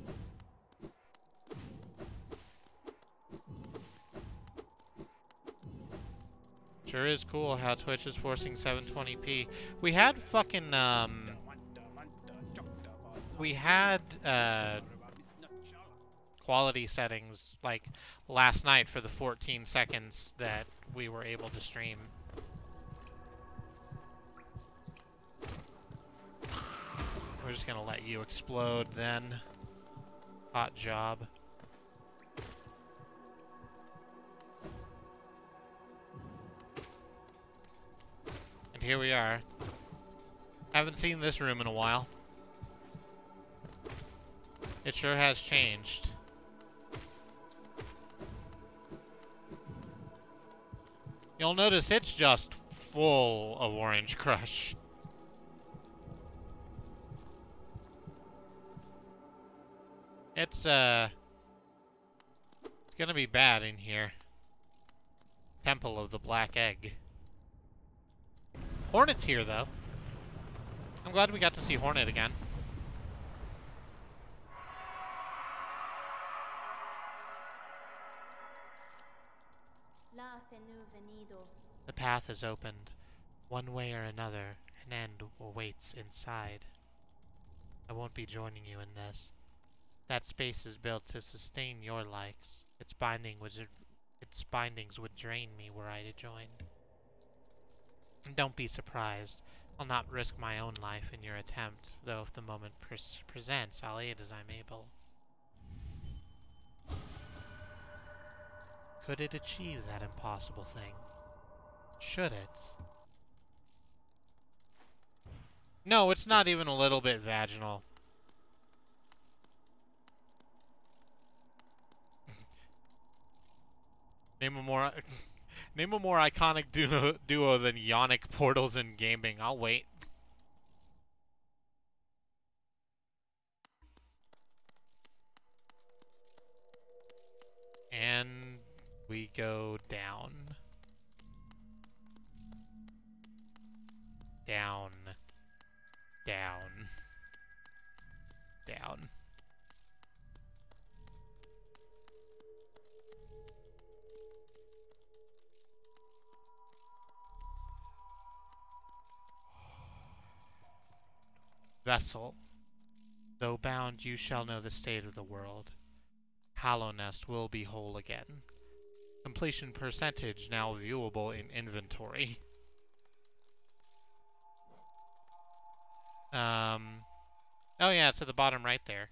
Sure is cool how Twitch is forcing 720p. We had fucking we had quality settings like last night for the 14 seconds that we were able to stream. We're just gonna let you explode then. Hot job. And here we are. Haven't seen this room in a while. It sure has changed. You'll notice it's just full of Orange Crush. It's gonna be bad in here. Temple of the Black Egg. Hornet's here, though. I'm glad we got to see Hornet again. The path is opened. One way or another, an end awaits inside. I won't be joining you in this. That space is built to sustain your likes. Its bindings would drain me were I to join. And don't be surprised. I'll not risk my own life in your attempt, though if the moment presents, I'll aid as I'm able. Could it achieve that impossible thing? Should it? No, it's not even a little bit vaginal. Name a more iconic duo than Yonic Portals and Gaming. I'll wait. And we go down. Down. Down. Down. Vessel. Though bound, you shall know the state of the world. Hallow Nest will be whole again. Completion percentage now viewable in inventory. Oh yeah, it's at the bottom right there.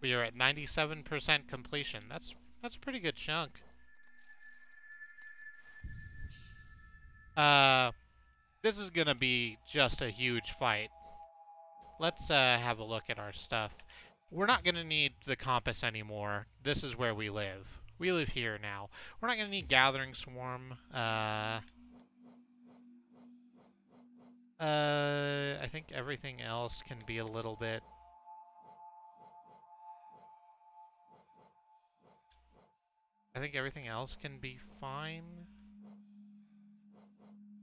We are at 97% completion. That's a pretty good chunk. This is gonna be just a huge fight. Let's have a look at our stuff. We're not gonna need the compass anymore. This is where we live. We live here now. We're not gonna need Gathering Swarm. I think everything else can be a little bit... I think everything else can be fine.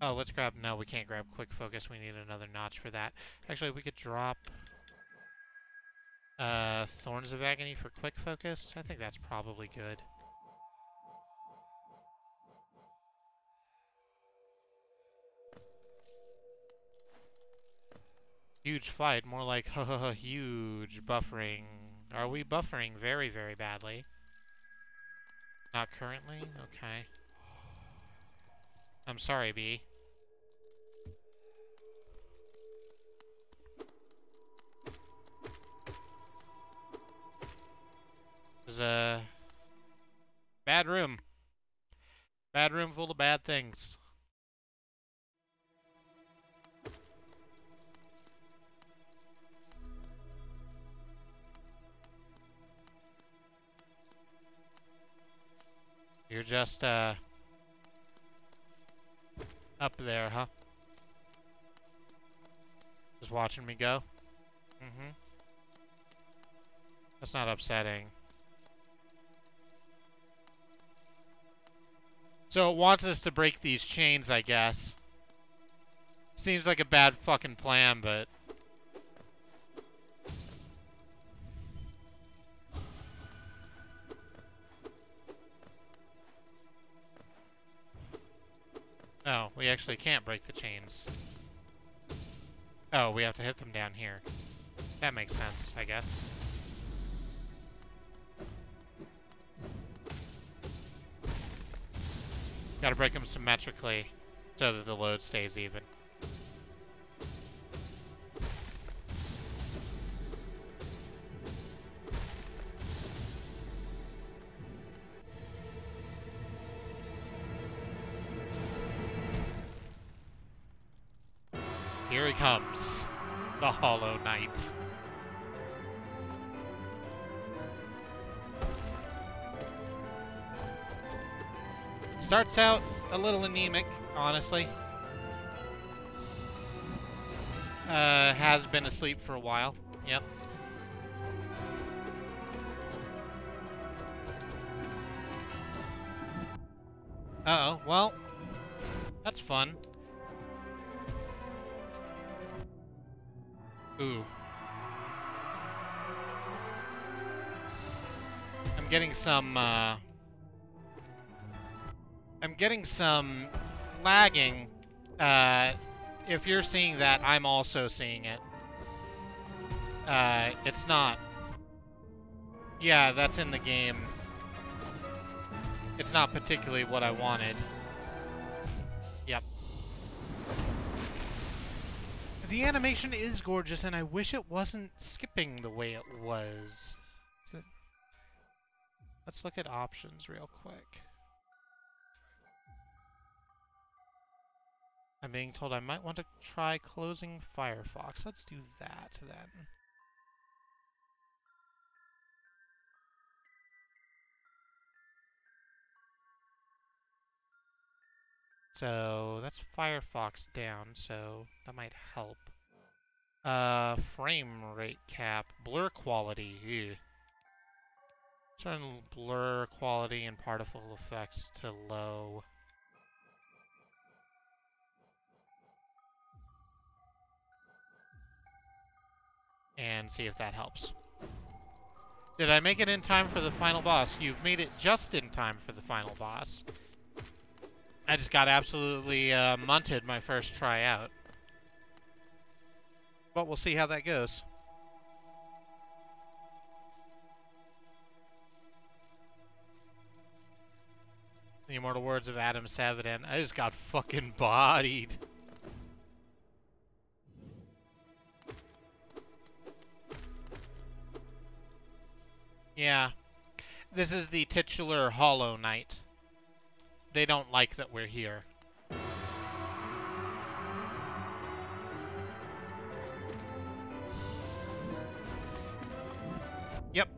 Oh, let's grab... No, we can't grab Quick Focus. We need another notch for that. Actually, we could drop... Thorns of Agony for Quick Focus. I think that's probably good. Huge fight, more like huge buffering. Are we buffering very, very badly? Not currently? Okay. I'm sorry, B. This is a bad room. Bad room full of bad things. You're just, up there, huh? Just watching me go. Mm-hmm. That's not upsetting. So it wants us to break these chains, I guess. Seems like a bad fucking plan, but... No, we actually can't break the chains. Oh, we have to hit them down here. That makes sense, I guess. Gotta break them symmetrically so that the load stays even. Here he comes, the Hollow Knight. Starts out a little anemic, honestly. Has been asleep for a while. Yep. Uh-oh, well, that's fun. Ooh. I'm getting some lagging. If you're seeing that, I'm also seeing it. It's not. Yeah, that's in the game. It's not particularly what I wanted. Yep. The animation is gorgeous, and I wish it wasn't skipping the way it was. Let's look at options real quick. I'm being told I might want to try closing Firefox. Let's do that then. So that's Firefox down, so that might help. Frame rate cap, blur quality. Ew. Turn blur quality and particle effects to low. And see if that helps. Did I make it in time for the final boss? You've made it just in time for the final boss. I just got absolutely munted my first try out. But we'll see how that goes. The immortal words of Adam Savadin. I just got fucking bodied. Yeah. This is the titular Hollow Knight. They don't like that we're here. Yep.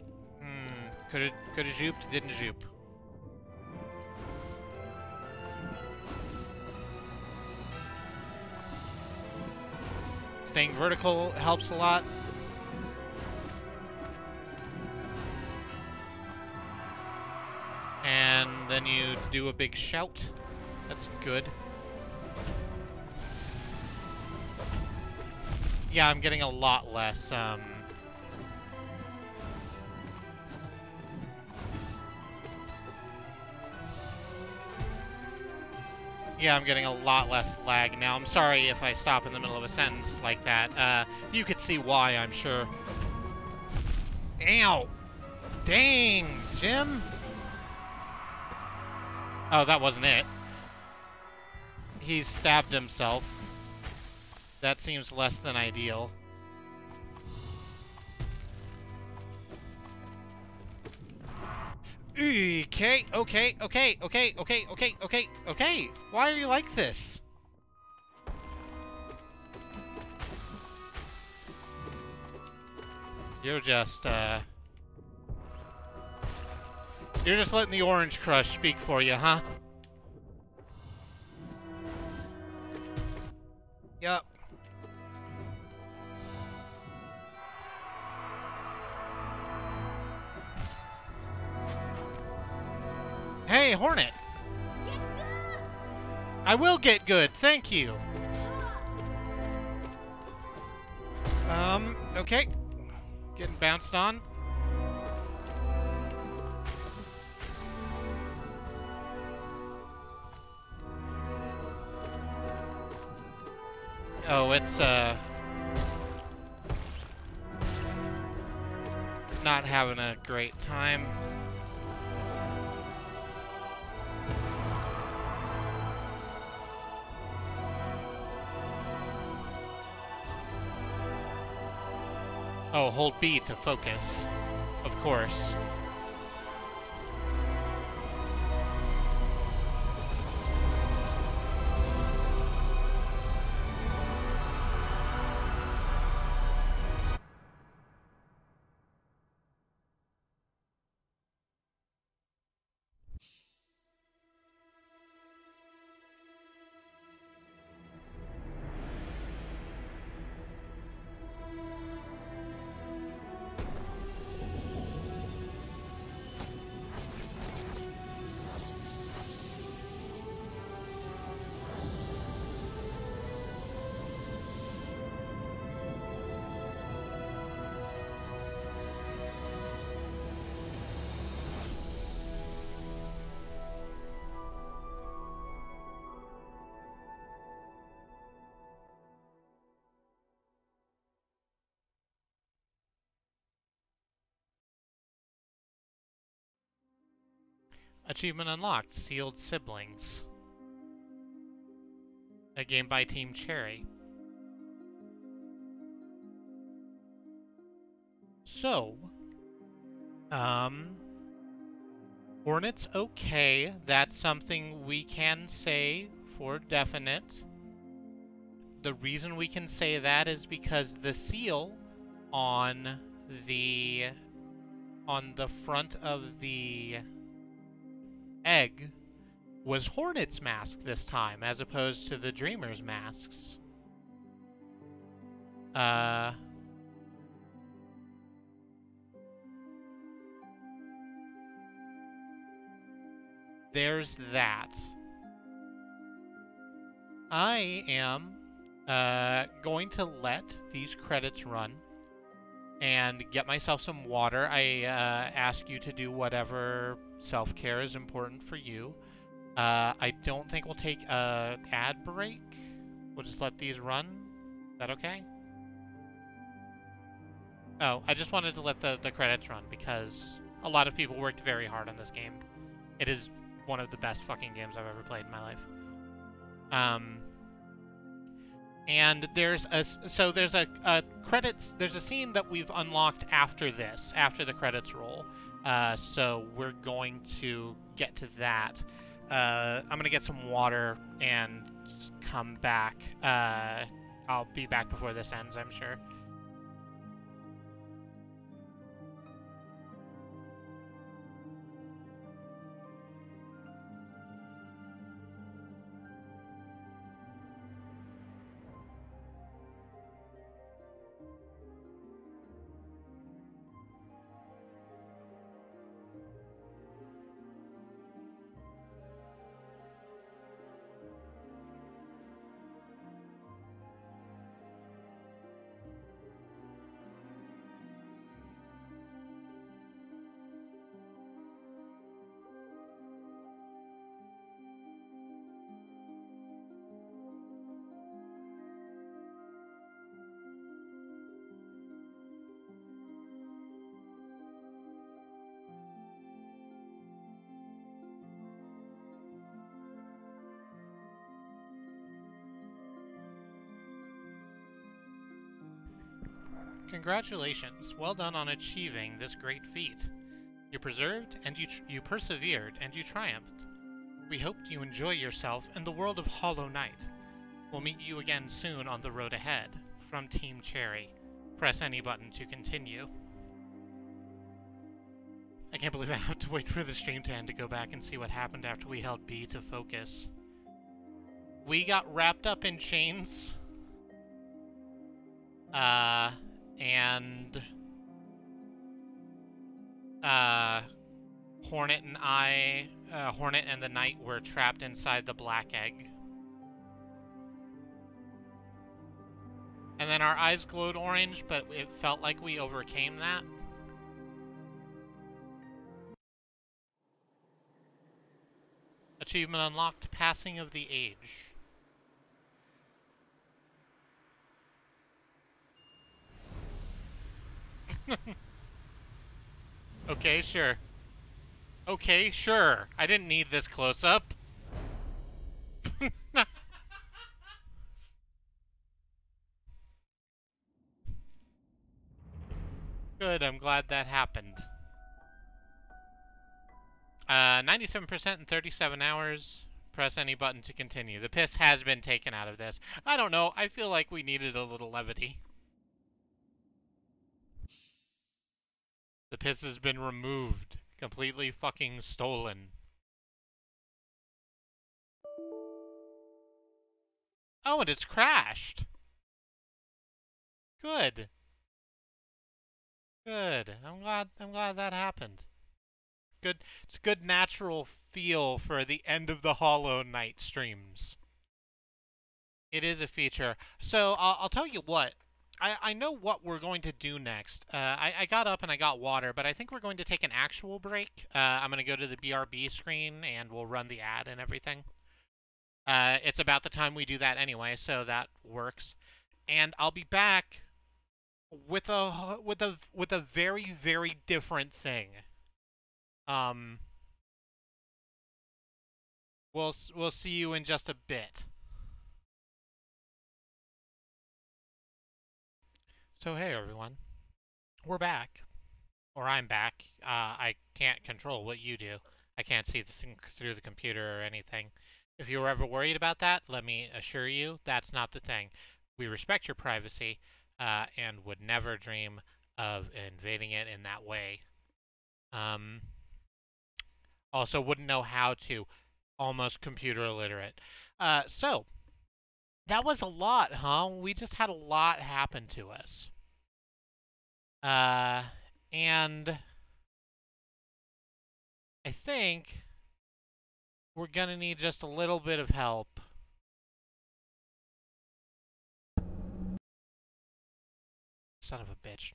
Coulda juped, didn't jupe. Staying vertical helps a lot. And then you do a big shout. That's good. Yeah, I'm getting a lot less, Yeah, I'm getting a lot less lag now. I'm sorry if I stop in the middle of a sentence like that. You could see why, I'm sure. Ow! Dang, Jim! Oh, that wasn't it. He stabbed himself. That seems less than ideal. Okay. Why are you like this? You're just letting the Orange Crush speak for you, huh? Yup. Hey, Hornet! I will get good, thank you! Okay. Getting bounced on. Oh, it's, not having a great time. Oh, hold B to focus. Of course. Achievement unlocked. Sealed Siblings. A game by Team Cherry. So, Hornet's okay. That's something we can say for definite. The reason we can say that is because the seal on the front of the egg was Hornet's mask this time, as opposed to the Dreamer's masks. There's that. I am going to let these credits run and get myself some water. I ask you to do whatever self-care is important for you. I don't think we'll take a ad break. We'll just let these run. Is that okay? Oh, I just wanted to let the credits run because a lot of people worked very hard on this game. It is one of the best fucking games I've ever played in my life. And there's a credits. There's a scene that we've unlocked after this, after the credits roll. So we're going to get to that. I'm gonna get some water and come back. I'll be back before this ends, I'm sure. Congratulations. Well done on achieving this great feat. You persevered and you persevered and you triumphed. We hope you enjoy yourself in the world of Hollow Knight. We'll meet you again soon on the road ahead. From Team Cherry. Press any button to continue. I can't believe I have to wait for the stream to end to go back and see what happened after we held B to focus. We got wrapped up in chains. And Hornet and the Knight were trapped inside the black egg. And then our eyes glowed orange, but it felt like we overcame that. Achievement unlocked, Passing of the Age. Okay, sure. Okay, sure. I didn't need this close-up. Good, I'm glad that happened. 97% in 37 hours. Press any button to continue. The piss has been taken out of this. I don't know, I feel like we needed a little levity. The piss has been removed. Completely fucking stolen. Oh, and it's crashed. Good. Good. I'm glad that happened. Good. It's a good natural feel for the end of the Hollow Knight streams. It is a feature. So I'll tell you what. I know what we're going to do next. I got up and I got water, but I think we're going to take an actual break. I'm going to go to the BRB screen and we'll run the ad and everything. It's about the time we do that anyway, so that works. And I'll be back with a very, very different thing. We'll see you in just a bit. So hey everyone, we're back, or I'm back. I can't control what you do. I can't see the thing through the computer or anything. If you were ever worried about that, let me assure you that's not the thing. We respect your privacy and would never dream of invading it in that way. Also wouldn't know how to. Almost computer illiterate. So, that was a lot, huh? We just had a lot happen to us. And I think we're gonna need just a little bit of help. Son of a bitch.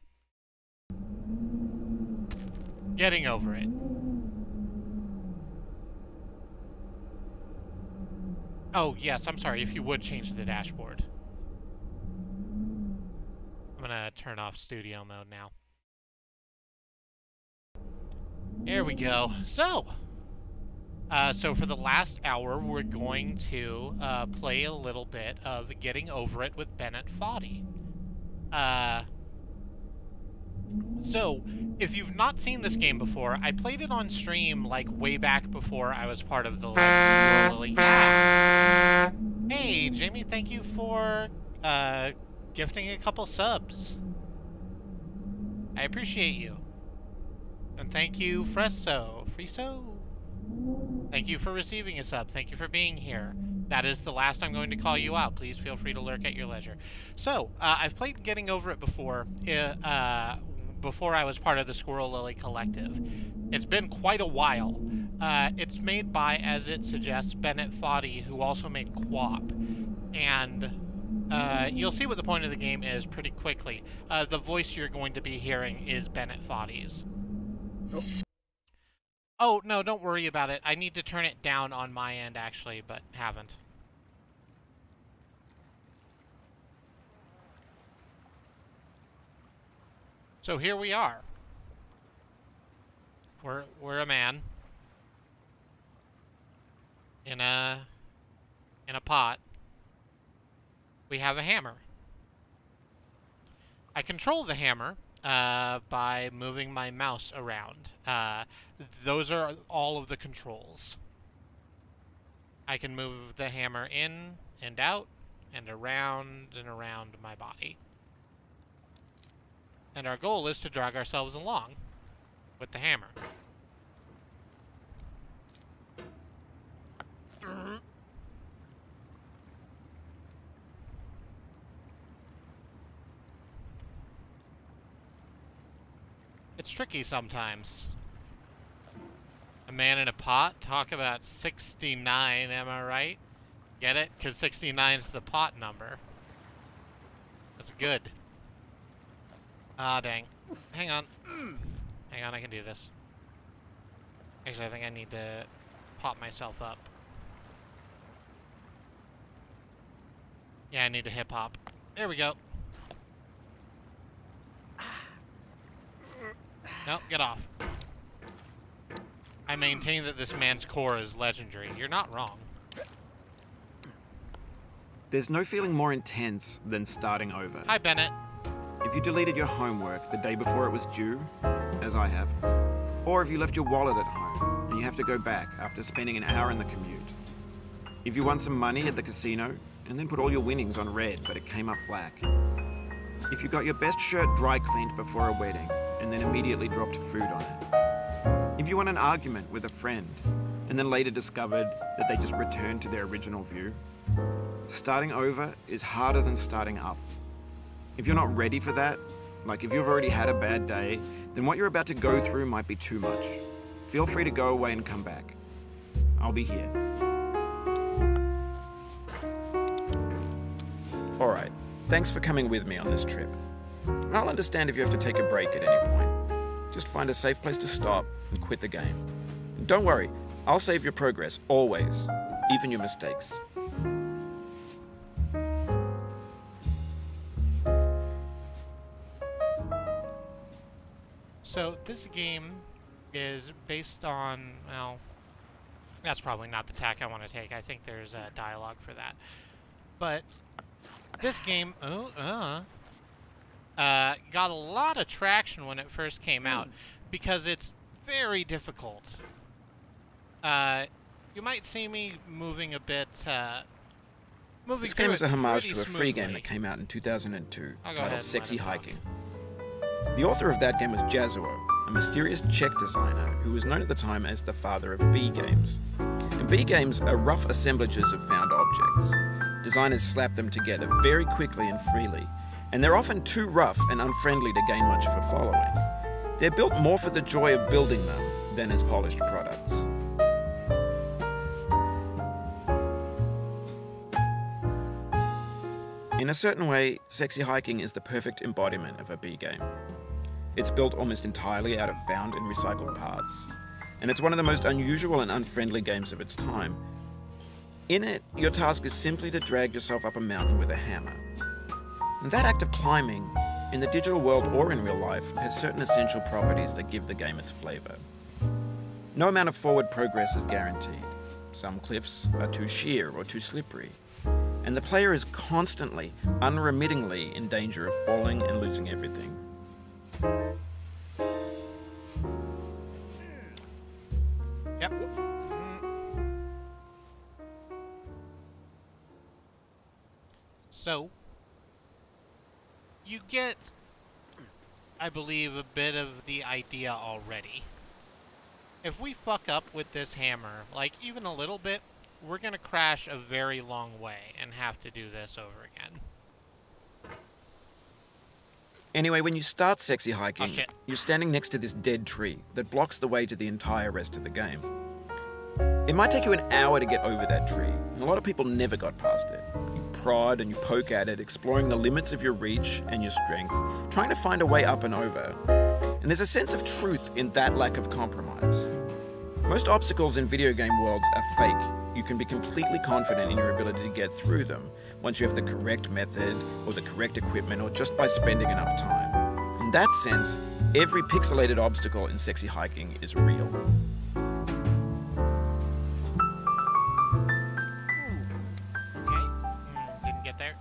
Getting over it. Oh, yes, I'm sorry, if you would change the dashboard. I'm gonna turn off studio mode now. There we go. So for the last hour, we're going to play a little bit of Getting Over It with Bennet Foddy. So, if you've not seen this game before, I played it on stream, like, way back before I was part of the, like, Squirrel Lily. Yeah! Hey, Jamie, thank you for, gifting a couple subs. I appreciate you. And thank you, Friso. Thank you for receiving a sub. Thank you for being here. That is the last I'm going to call you out. Please feel free to lurk at your leisure. So, I've played Getting Over It before, before I was part of the Squirrel Lily Collective. It's been quite a while. It's made by, as it suggests, Bennet Foddy, who also made Quap. And you'll see what the point of the game is pretty quickly. The voice you're going to be hearing is Bennet Foddy's. Oh, no, don't worry about it. I need to turn it down on my end, actually, but haven't. So here we are. We're a man in a pot. We have a hammer. I control the hammer by moving my mouse around. Those are all of the controls. I can move the hammer in and out and around my body. And our goal is to drag ourselves along with the hammer. It's tricky sometimes. A man in a pot? Talk about 69, am I right? Get it? Because 69's the pot number. That's good. Ah, dang. Hang on. Hang on, I can do this. Actually, I think I need to pop myself up. Yeah, I need to hip hop. There we go. Nope, get off. I maintain that this man's core is legendary. You're not wrong.
There's no feeling more intense than starting over.
Hi, Bennett.
If you deleted your homework the day before it was due, as I have, or if you left your wallet at home and you have to go back after spending an hour in the commute. If you won some money at the casino and then put all your winnings on red but it came up black. If you got your best shirt dry cleaned before a wedding and then immediately dropped food on it. If you won an argument with a friend and then later discovered that they just returned to their original view. Starting over is harder than starting up. If you're not ready for that, like if you've already had a bad day, then what you're about to go through might be too much. Feel free to go away and come back. I'll be here. Alright, thanks for coming with me on this trip. I'll understand if you have to take a break at any point. Just find a safe place to stop and quit the game. And don't worry, I'll save your progress, always, even your mistakes.
So this game is based on, well, that's probably not the tack I want to take. I think there's a dialogue for that. But this game, got a lot of traction when it first came out because it's very difficult. You might see me moving a bit,
This game is a homage to a free game that came out in 2002 titled Sexy Hiking. The author of that game was Jazuo, a mysterious Czech designer who was known at the time as the father of B games. And B games are rough assemblages of found objects. Designers slap them together very quickly and freely, and they're often too rough and unfriendly to gain much of a following. They're built more for the joy of building them than as polished products. In a certain way, Sexy Hiking is the perfect embodiment of a B game. It's built almost entirely out of found and recycled parts, and it's one of the most unusual and unfriendly games of its time. In it, your task is simply to drag yourself up a mountain with a hammer. And that act of climbing, in the digital world or in real life, has certain essential properties that give the game its flavor. No amount of forward progress is guaranteed. Some cliffs are too sheer or too slippery. And the player is constantly, unremittingly in danger of falling and losing everything.
Yep. So, you get, I believe, a bit of the idea already. If we fuck up with this hammer, like even a little bit, we're gonna crash a very long way and have to do this over again.
Anyway, when you start Sexy Hiking, you're standing next to this dead tree that blocks the way to the entire rest of the game. It might take you an hour to get over that tree, and a lot of people never got past it. You prod and you poke at it, exploring the limits of your reach and your strength, trying to find a way up and over. And there's a sense of truth in that lack of compromise. Most obstacles in video game worlds are fake. You can be completely confident in your ability to get through them once you have the correct method or the correct equipment or just by spending enough time. In that sense, every pixelated obstacle in Sexy Hiking is real.
Okay, didn't get there.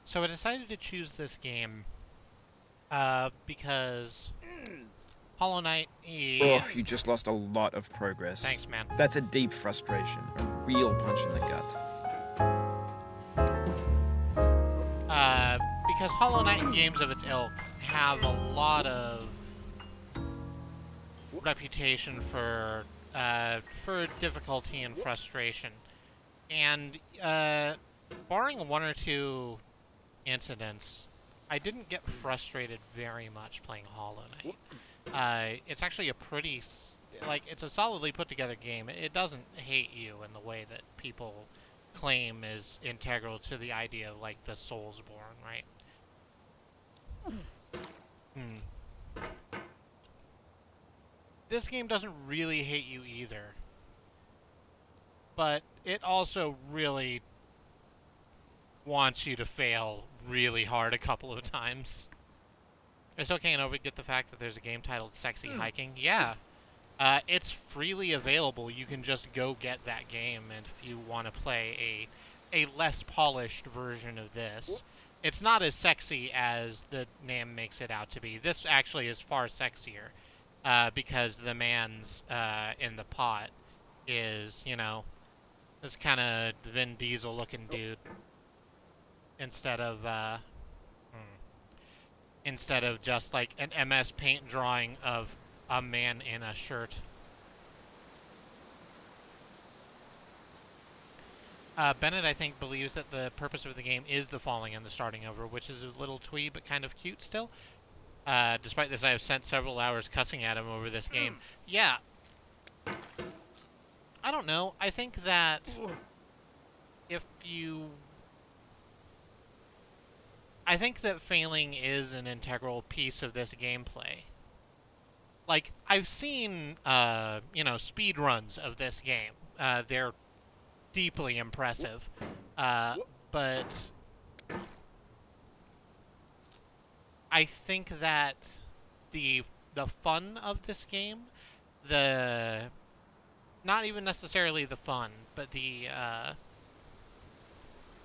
So I decided to choose this game because Hollow Knight
Oh, you just lost a lot of progress.
Thanks, man.
That's a deep frustration, a real punch in the gut.
Because Hollow Knight and games of its ilk have a lot of reputation for difficulty and frustration. And barring one or two incidents, I didn't get frustrated very much playing Hollow Knight. it's actually a pretty, like, it's a solidly put together game. It doesn't hate you in the way that people claim is integral to the idea of, like, the Soulsborne, right? Hmm. This game doesn't really hate you either, but it also really wants you to fail really hard a couple of times. I still can't overget the fact that there's a game titled Sexy Hiking. Yeah, it's freely available. You can just go get that game, and if you want to play a less polished version of this, it's not as sexy as the name makes it out to be. This actually is far sexier, because the man's in the pot is, you know, this kind of Vin Diesel looking dude instead of instead of just like an MS Paint drawing of a man in a shirt. Bennet, I think, believes that the purpose of the game is the falling and the starting over, which is a little twee but kind of cute still. Despite this, I have spent several hours cussing at him over this game. Yeah. I don't know. I think that if you... I think that failing is an integral piece of this gameplay. Like, I've seen, you know, speed runs of this game. They're deeply impressive. But I think that the fun of this game, not even necessarily the fun, but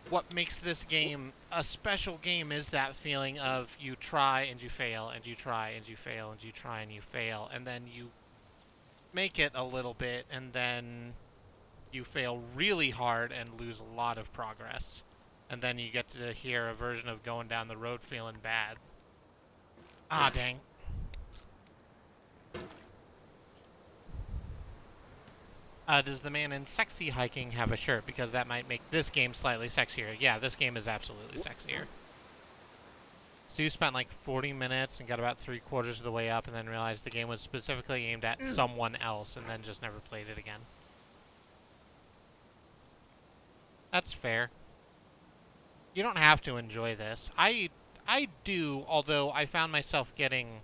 what makes this game a special game is that feeling of you try and you fail and you try and you fail and you try and you fail, and then you make it a little bit, and then you fail really hard and lose a lot of progress, and then you get to hear a version of going down the road feeling bad. Ah, dang. Does the man in Sexy Hiking have a shirt? Because that might make this game slightly sexier. Yeah, this game is absolutely sexier. Stu spent like 40 minutes and got about 3/4 of the way up and then realized the game was specifically aimed at someone else and then just never played it again. That's fair. You don't have to enjoy this. I do, although I found myself getting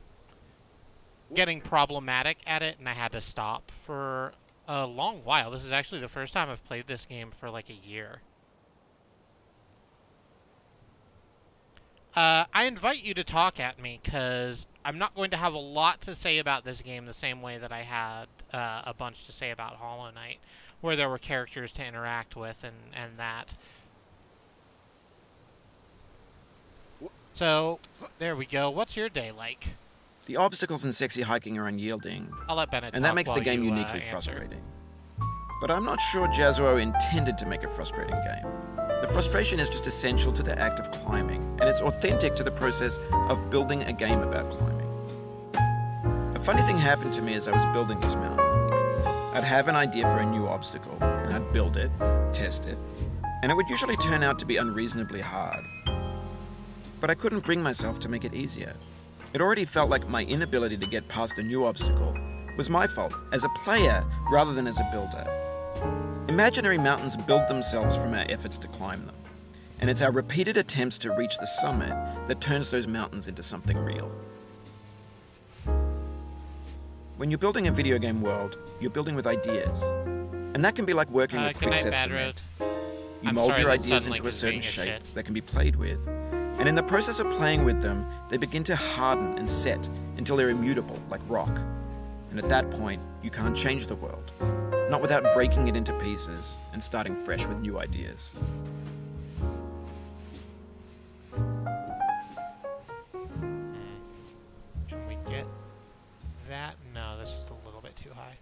problematic at it and I had to stop for a long while. This is actually the first time I've played this game for like a year. I invite you to talk at me, because I'm not going to have a lot to say about this game the same way that I had a bunch to say about Hollow Knight, where there were characters to interact with and that. So, there we go. What's your day like?
The obstacles in Sexy Hiking are unyielding,
I'll let Bennet talk
and that makes the game
you,
uniquely
answer.
frustrating. But I'm not sure Jazzuo intended to make a frustrating game. The frustration is just essential to the act of climbing, and it's authentic to the process of building a game about climbing. A funny thing happened to me as I was building this mountain. I'd have an idea for a new obstacle, and I'd build it, test it, and it would usually turn out to be unreasonably hard. But I couldn't bring myself to make it easier. It already felt like my inability to get past the new obstacle was my fault as a player rather than as a builder. Imaginary mountains build themselves from our efforts to climb them, and it's our repeated attempts to reach the summit that turns those mountains into something real. When you're building a video game world, you're building with ideas, and that can be like working with quick-set cement. You mold your ideas into a certain shape that can be played with, and in the process of playing with them, they begin to harden and set until they're immutable, like rock. And at that point, you can't change the world. Not without breaking it into pieces and starting fresh with new ideas.
Can we get that? No, that's just a little bit too high.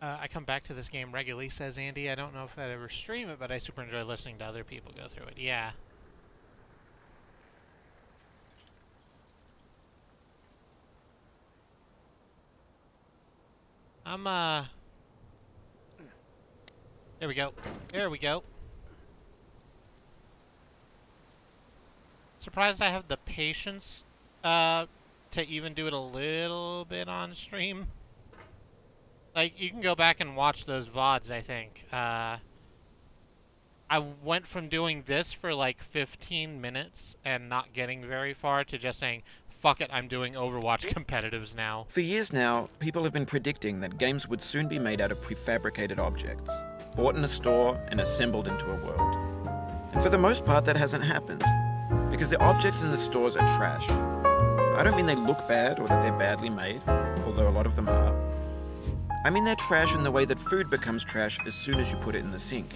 I come back to this game regularly, says Andy. I don't know if I'd ever stream it, but I super enjoy listening to other people go through it. Yeah. There we go. There we go. Surprised I have the patience to even do it a little bit on stream. Like, you can go back and watch those VODs, I think. I went from doing this for like 15 minutes and not getting very far to just saying, fuck it, I'm doing Overwatch competitives now.
For years now, people have been predicting that games would soon be made out of prefabricated objects, bought in a store and assembled into a world. And for the most part, that hasn't happened, because the objects in the stores are trash. I don't mean they look bad or that they're badly made, although a lot of them are. I mean they're trash in the way that food becomes trash as soon as you put it in the sink.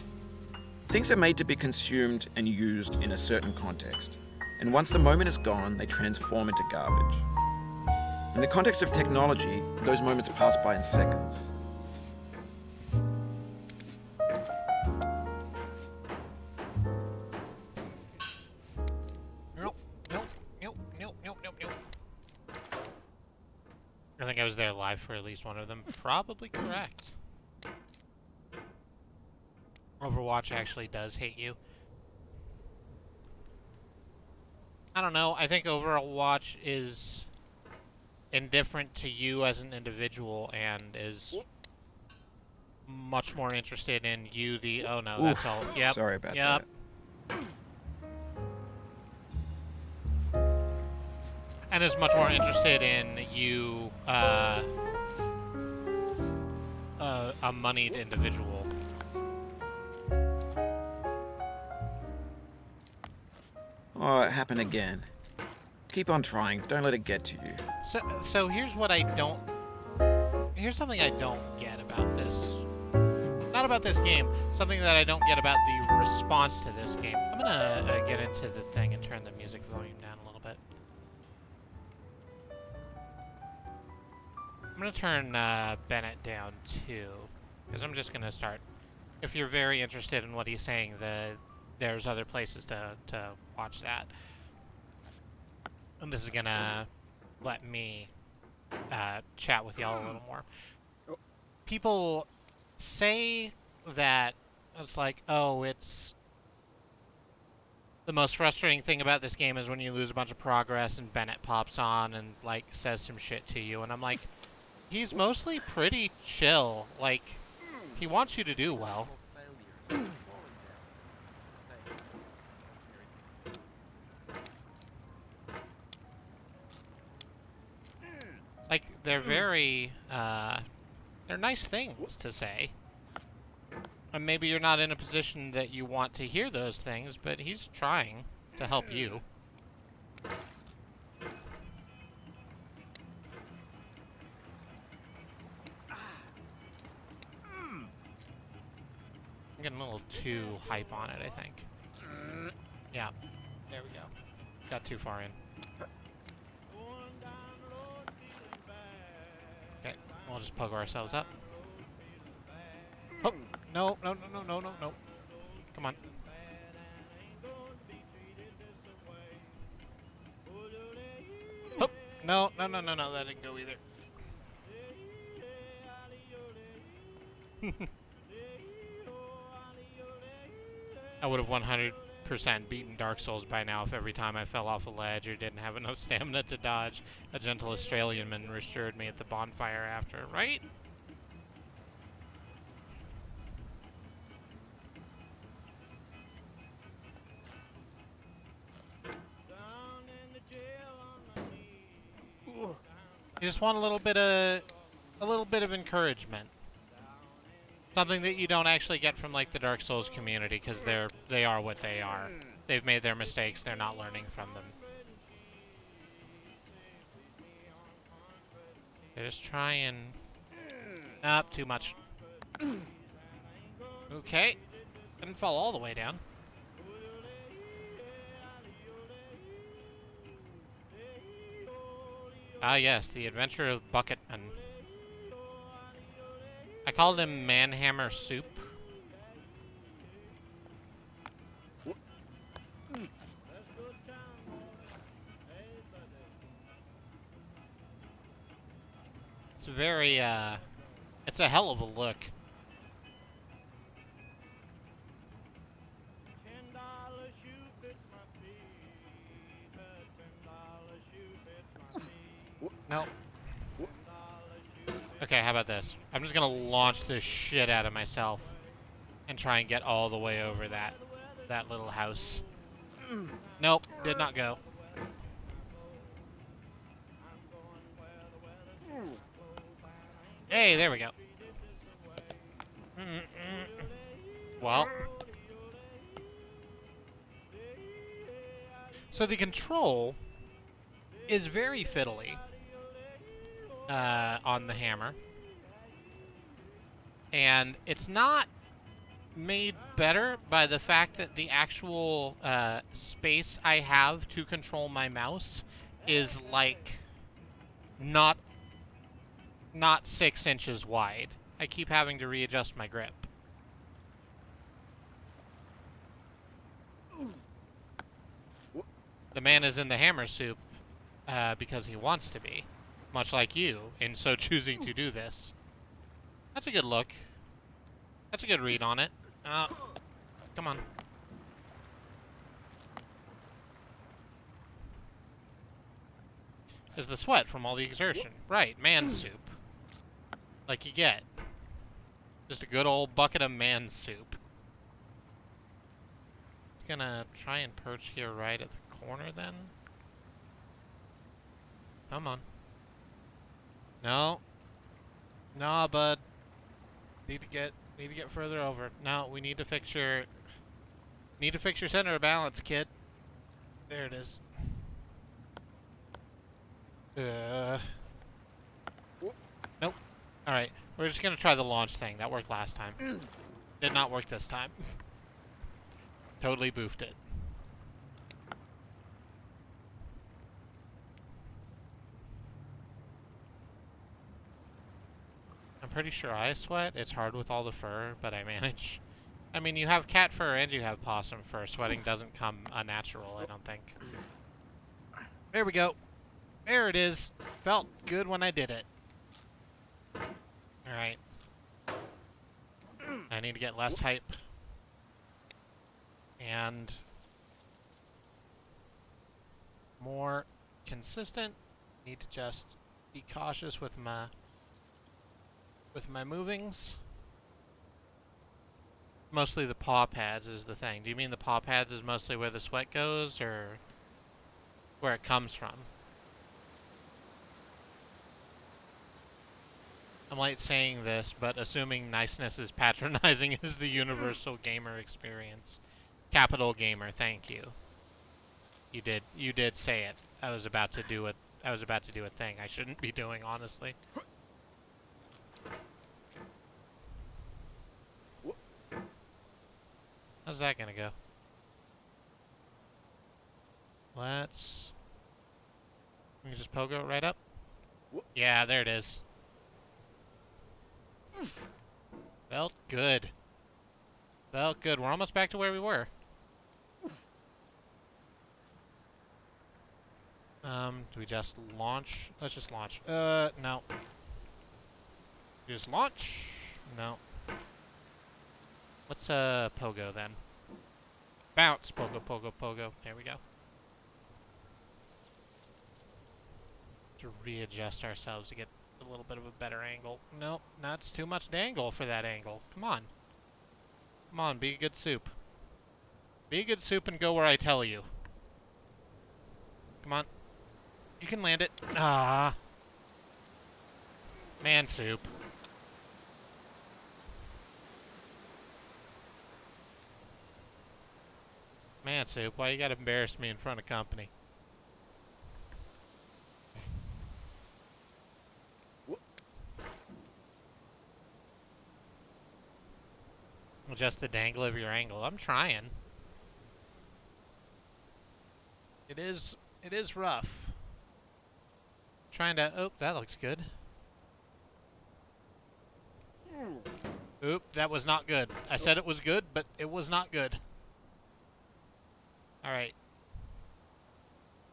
Things are made to be consumed and used in a certain context, and once the moment is gone, they transform into garbage. In the context of technology, those moments pass by in seconds.
Nope. I think I was there live for at least one of them. Probably correct. Overwatch actually does hate you. I don't know. I think Overwatch is indifferent to you as an individual and is much more interested in you, the... Oh no, that's all. Yep.
Sorry about that.
And is much more interested in you, a moneyed individual.
Oh, it happened again. Keep on trying. Don't let it get to you.
So here's what I don't... Here's something I don't get about this. Not about this game. Something that I don't get about the response to this game. I'm gonna get into the thing and turn the music volume down a little bit. I'm gonna turn Bennet down too, because I'm just gonna start. If you're very interested in what he's saying, there's other places to watch that. And this is gonna let me chat with y'all a little more. People say that it's like, oh, it's the most frustrating thing about this game is when you lose a bunch of progress and Bennet pops on and like says some shit to you, and I'm like, he's mostly pretty chill. Like, he wants you to do well. Like, they're very, they're nice things to say. And maybe you're not in a position that you want to hear those things, but he's trying to help you. I'm getting a little too hype on it, I think. Yeah, there we go. Got too far in. Okay, we'll just pogo ourselves up. Oh, no. Come on. Oh, no, that didn't go either. I would have 100% beaten Dark Souls by now if every time I fell off a ledge or didn't have enough stamina to dodge, a gentle Australian man reassured me at the bonfire after, right? You just want a little bit of encouragement. Something that you don't actually get from like the Dark Souls community, because they are what they are. They've made their mistakes, they're not learning from them. They're just trying. Nope, too much. Okay. Didn't fall all the way down. Ah yes, the adventure of Bucketman. I called him Manhammer Soup. It's very, it's a hell of a look. Nope. Okay, how about this? I'm just gonna launch this shit out of myself and try and get all the way over that little house. Nope, did not go. Hey, there we go. Well. So the control is very fiddly on the hammer. And it's not made better by the fact that the actual space I have to control my mouse is like not 6 inches wide. I keep having to readjust my grip. The man is in the hammer soup because he wants to be, much like you, in so choosing to do this. That's a good look. That's a good read on it. Come on. Is the sweat from all the exertion. Right, man soup. Like you get. Just a good old bucket of man soup. Gonna try and perch here right at the corner then. Come on. No. Nah, bud. Need to get further over. No, we need to fix your center of balance, kid. There it is. Nope. Alright, we're just gonna try the launch thing. That worked last time. Did not work this time. Totally boofed it. I'm pretty sure I sweat. It's hard with all the fur, but I manage. I mean, you have cat fur and you have possum fur. Sweating doesn't come unnatural, I don't think. There we go. There it is. Felt good when I did it. Alright. I need to get less hype. And more consistent. Need to just be cautious with my movings. Mostly the paw pads is the thing. Do you mean the paw pads is mostly where the sweat goes, or where it comes from? I'm like saying this, but assuming niceness is patronizing is the universal gamer experience. Capital gamer, thank you. You did say it. I was about to do a thing I shouldn't be doing, honestly. How's that gonna go? We can just pogo it right up? Yeah, there it is. Felt good. Felt good. We're almost back to where we were. Do we just launch? Let's just launch. No. Just launch? No. Let's, pogo then. Bounce! Pogo, pogo, pogo. There we go. To readjust ourselves to get a little bit of a better angle. Nope, that's too much dangle for that angle. Come on. Come on, be a good soup. Be a good soup and go where I tell you. Come on. You can land it. Ah. Man soup. Man soup, why you gotta embarrass me in front of company? Adjust the dangle of your angle. I'm trying. It is rough. Trying to, oh, that looks good. Oop, that was not good. I said it was good, but it was not good. Alright.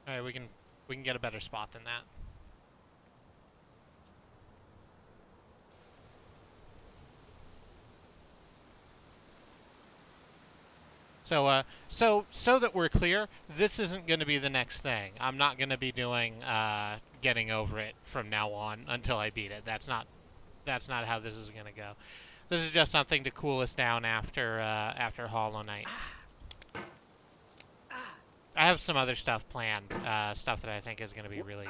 Alright, we can get a better spot than that. So that we're clear, this isn't going to be the next thing. I'm not going to be doing getting over it from now on until I beat it. That's not how this is going to go. This is just something to cool us down after Hollow Knight. I have some other stuff planned, stuff that I think is going to be really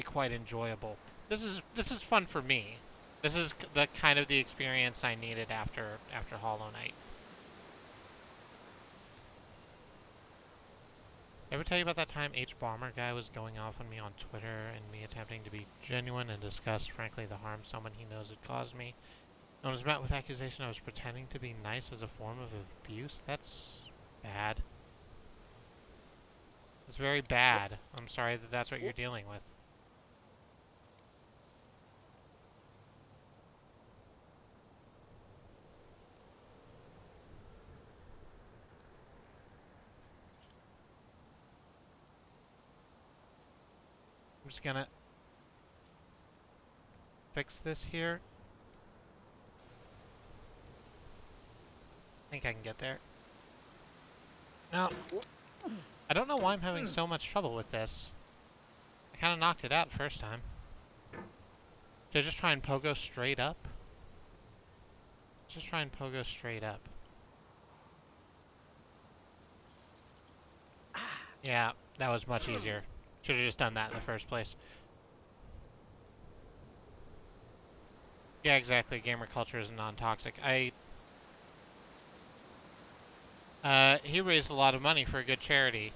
quite enjoyable. This is fun for me. This is the kind of the experience I needed after Hollow Knight. Ever tell you about that time H Bomber guy was going off on me on Twitter and me attempting to be genuine and discuss, frankly, the harm someone he knows had caused me? I was met with accusation I was pretending to be nice as a form of abuse? That's bad. It's very bad. I'm sorry that that's what you're dealing with. I'm just gonna fix this here. I think I can get there. Now, I don't know why I'm having so much trouble with this. I kind of knocked it out the first time. Did I just try and pogo straight up? Just try and pogo straight up. Yeah, that was much easier. Should have just done that in the first place. Yeah, exactly. Gamer culture is non-toxic. He raised a lot of money for a good charity.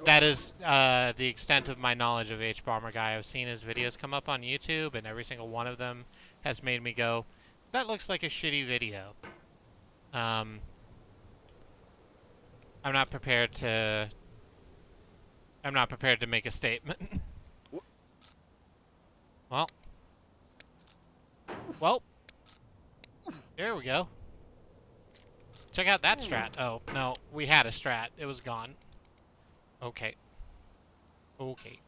That is the extent of my knowledge of H Bomber Guy. I've seen his videos come up on YouTube, and every single one of them has made me go, "That looks like a shitty video." I'm not prepared to make a statement. Well, there we go. Check out that strat. Oh, no, we had a strat. It was gone. Okay. Okay.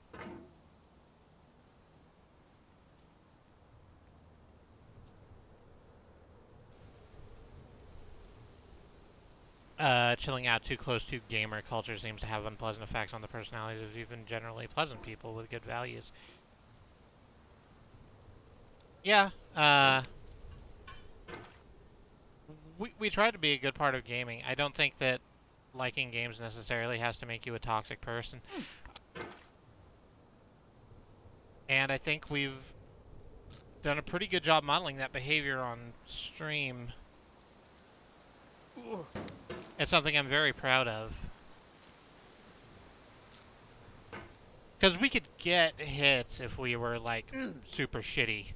Chilling out too close to gamer culture seems to have unpleasant effects on the personalities of even generally pleasant people with good values. Yeah, we try to be a good part of gaming. I don't think that liking games necessarily has to make you a toxic person. And I think we've done a pretty good job modeling that behavior on stream. It's something I'm very proud of. Because we could get hits if we were, like, super shitty.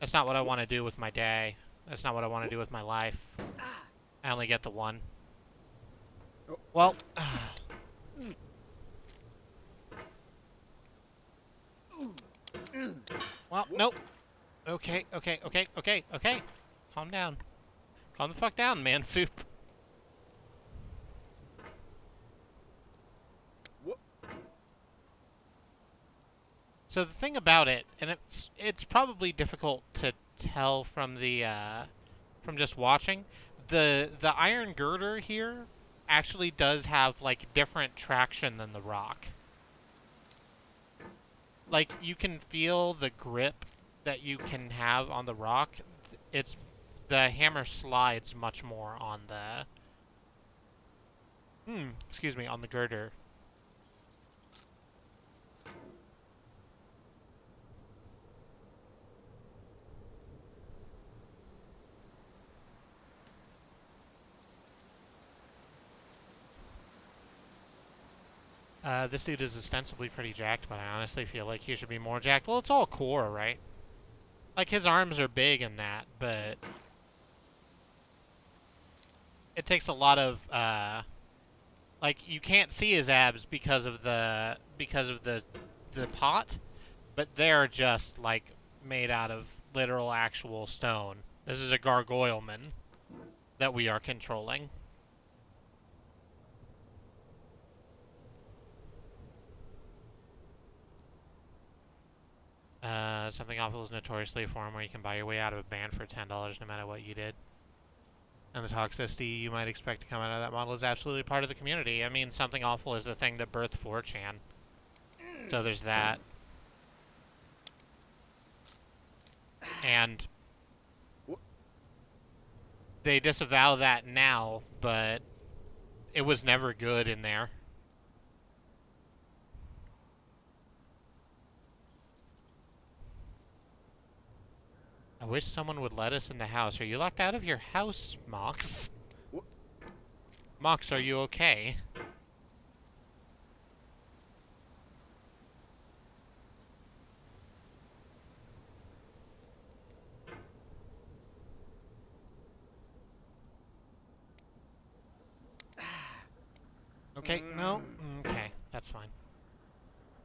That's not what I want to do with my day. That's not what I want to do with my life. I only get the one. Well... well, nope. Okay. Calm down. Calm the fuck down, man soup. So the thing about it, and it's probably difficult to tell from the from just watching, the iron girder here actually does have like different traction than the rock. Like you can feel the grip that you can have on the rock. The hammer slides much more on the on the girder. This dude is ostensibly pretty jacked, but I honestly feel like he should be more jacked. Well, it's all core, right? Like, his arms are big in that, but... it takes a lot of, like, you can't see his abs because of the pot, but they're just, like, made out of literal actual stone. This is a gargoyleman that we are controlling. Something Awful is notoriously a forum where you can buy your way out of a ban for $10 no matter what you did. And the toxicity you might expect to come out of that model is absolutely part of the community. I mean, Something Awful is the thing that birthed 4chan. So there's that. And they disavow that now, but it was never good in there. I wish someone would let us in the house. Are you locked out of your house, Mox? Mox, are you okay? Okay, no? Okay, that's fine.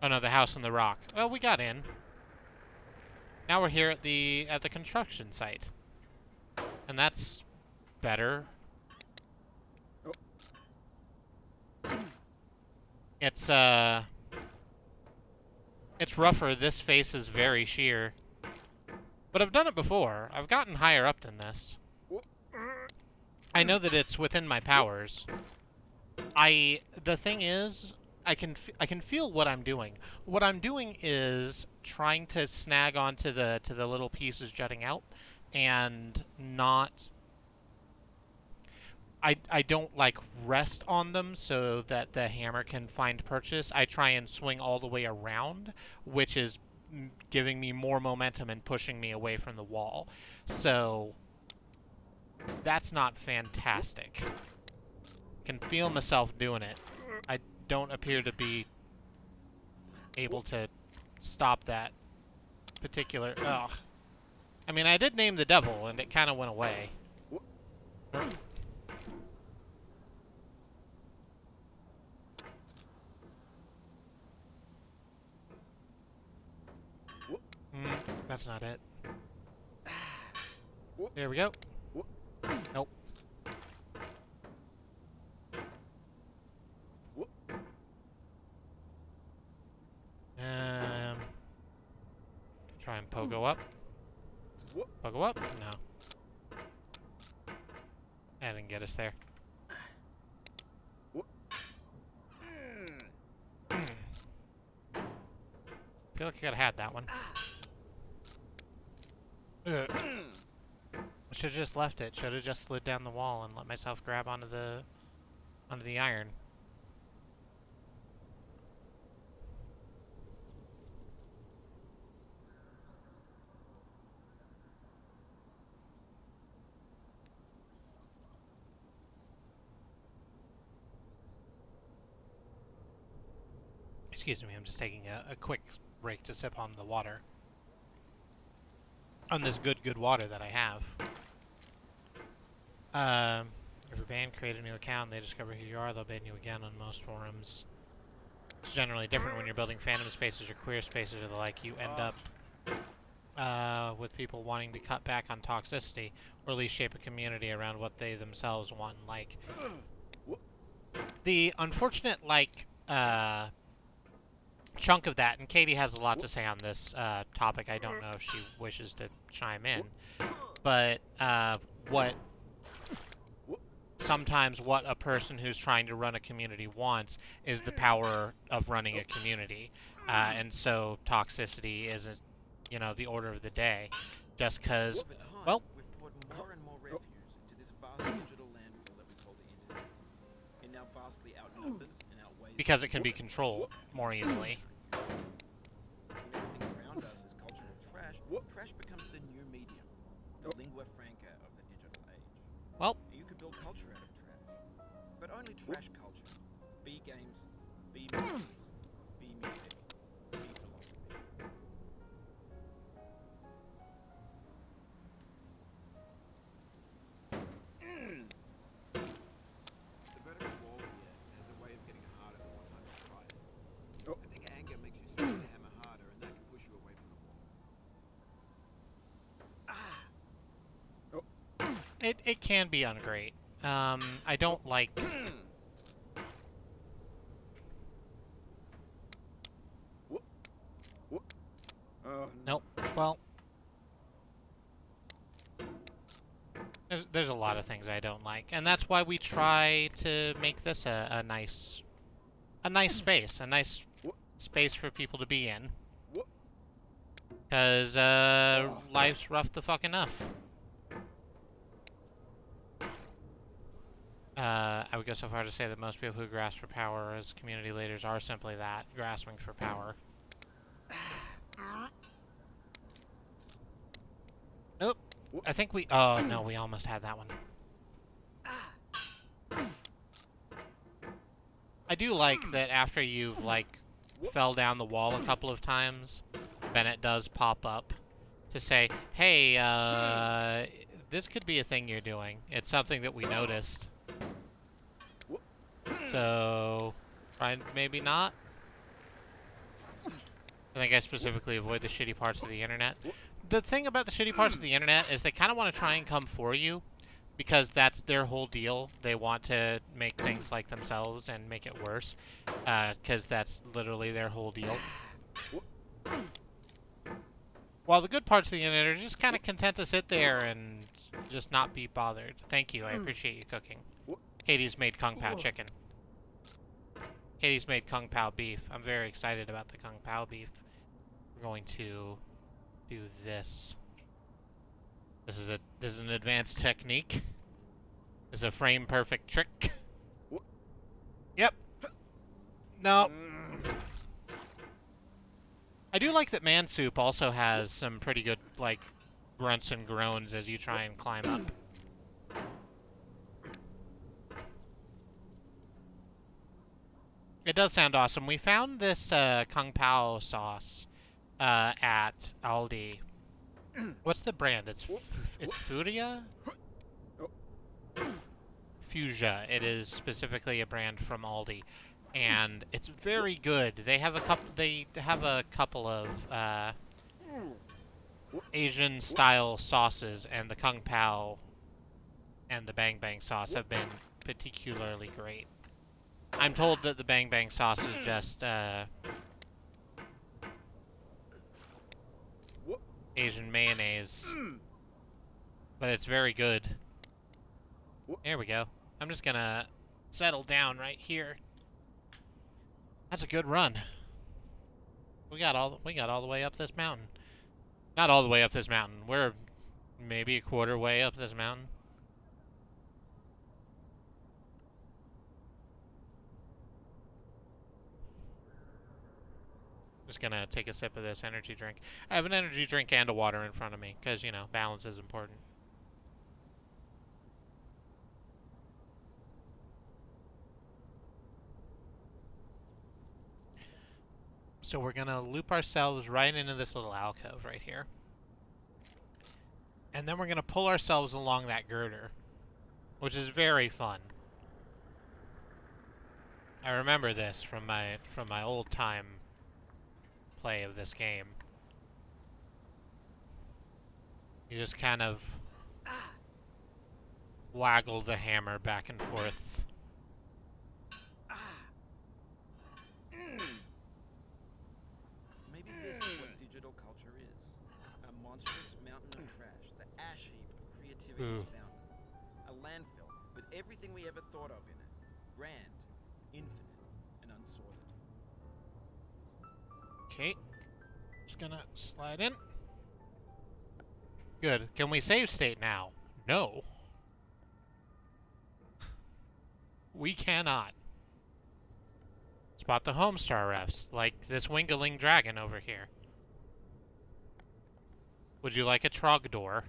Oh no, the house on the rock. Well, we got in. Now we're here at the construction site. And that's better. It's rougher. This face is very sheer. But I've done it before. I've gotten higher up than this. I know that it's within my powers. The thing is, I can feel what I'm doing. What I'm doing is trying to snag onto the little pieces jutting out, and not. I don't like rest on them so that the hammer can find purchase. I try and swing all the way around, which is giving me more momentum and pushing me away from the wall. So that's not fantastic. Can feel myself doing it. I don't appear to be able to stop that particular... Ugh. I mean, I did name the devil, and it kind of went away. That's not it. There we go. Nope. Try and pogo up. Pogo up? No. That didn't get us there. Feel like I could have had that one. I should have just left it. Should have just slid down the wall and let myself grab onto the iron. Excuse me, I'm just taking a quick break to sip on the water. On this good water that I have. If a band create a new account and they discover who you are, they'll ban you again on most forums. It's generally different when you're building fandom spaces or queer spaces or the like. You end up with people wanting to cut back on toxicity, or at least shape a community around what they themselves want and like. The unfortunate, like, chunk of that, and Katie has a lot to say on this topic. I don't know if she wishes to chime in, but sometimes what a person who's trying to run a community wants is the power of running a community, and so toxicity isn't, you know, the order of the day, just because, well,
we've poured more and more refuse into this vast digital landfill that we call the internet. It now vastly outnumbers and outweighs...
because it can be controlled more easily.
When everything around us is cultural trash, trash becomes the new medium, the lingua franca of the digital age.
Well,
you could build culture out of trash, but only trash culture. Be games, be movies, be music, be philosophy. The vertical wall here has a way of getting harder the more time you try it. I think anger makes you swing the hammer harder, and that can push you away from the wall.
it can be ungreat. I don't like... Nope. Well, there's a lot of things I don't like, and that's why we try to make this a nice space, a nice space for people to be in. Because, life's rough the fuck enough. I would go so far to say that most people who grasp for power as community leaders are simply that, grasping for power. Nope. I think we... Oh, no, we almost had that one. I do like that after you've, like, fell down the wall a couple of times, Bennet does pop up to say, hey, this could be a thing you're doing. It's something that we noticed. So, try maybe not. I think I specifically avoid the shitty parts of the internet. The thing about the shitty parts of the internet is they kind of want to try and come for you, because that's their whole deal. They want to make things like themselves and make it worse, because that's literally their whole deal. While the good parts of the internet are just kind of content to sit there and just not be bothered. Thank you, I appreciate you cooking. Katie's made Kung Pao chicken. Katie's made Kung Pao beef. I'm very excited about the Kung Pao beef. We're going to do this. This is an advanced technique. This is a frame perfect trick. Yep. No. I do like that Man Soup also has some pretty good, like, grunts and groans as you try and climb up. It does sound awesome. We found this Kung Pao sauce at Aldi. What's the brand? It's Furia? Fuchsia. It is specifically a brand from Aldi, and it's very good. They have a couple. They have a couple of Asian style sauces, and the Kung Pao and the Bang Bang sauce have been particularly great. I'm told that the Bang Bang sauce is just Asian mayonnaise, but it's very good. There we go. I'm just gonna settle down right here. That's a good run. We got all the way up this mountain. Not all the way up this mountain. We're maybe a quarter way up this mountain. Just gonna take a sip of this energy drink. I have an energy drink and a water in front of me, because, you know, balance is important. So we're gonna loop ourselves right into this little alcove right here. And then we're gonna pull ourselves along that girder, which is very fun. I remember this from my old time play of this game. You just kind of waggle the hammer back and forth.
Maybe this is what digital culture is. A monstrous mountain of trash, the ash heap of creativity's fountain. A landfill with everything we ever thought of in it. Grand, infinite, and unsorted.
Okay. Just gonna slide in. Good. Can we save state now? No. We cannot. Spot the Homestar refs, like this Wingaling dragon over here. Would you like a Trogdor?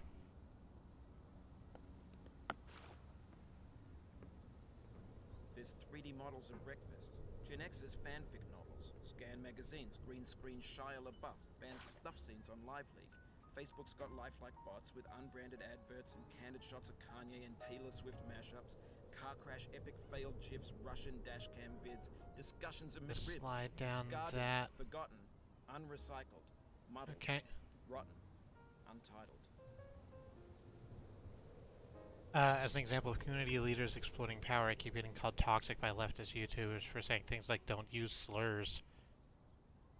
There's 3D models and breakfast. Gen X's fanfic novels. Scan magazines, green screen Shia LaBeouf, banned stuff scenes on Live League. Facebook's got lifelike bots with unbranded adverts and candid shots of Kanye and Taylor Swift mashups. Car crash epic failed GIFs, Russian dashcam vids, discussions of
Just
McRibs.
slide down
discarded,
that.
forgotten, unrecycled, muddled,
Okay.
rotten, untitled.
As an example of community leaders exploiting power, I keep getting called toxic by leftist YouTubers for saying things like "don't use slurs."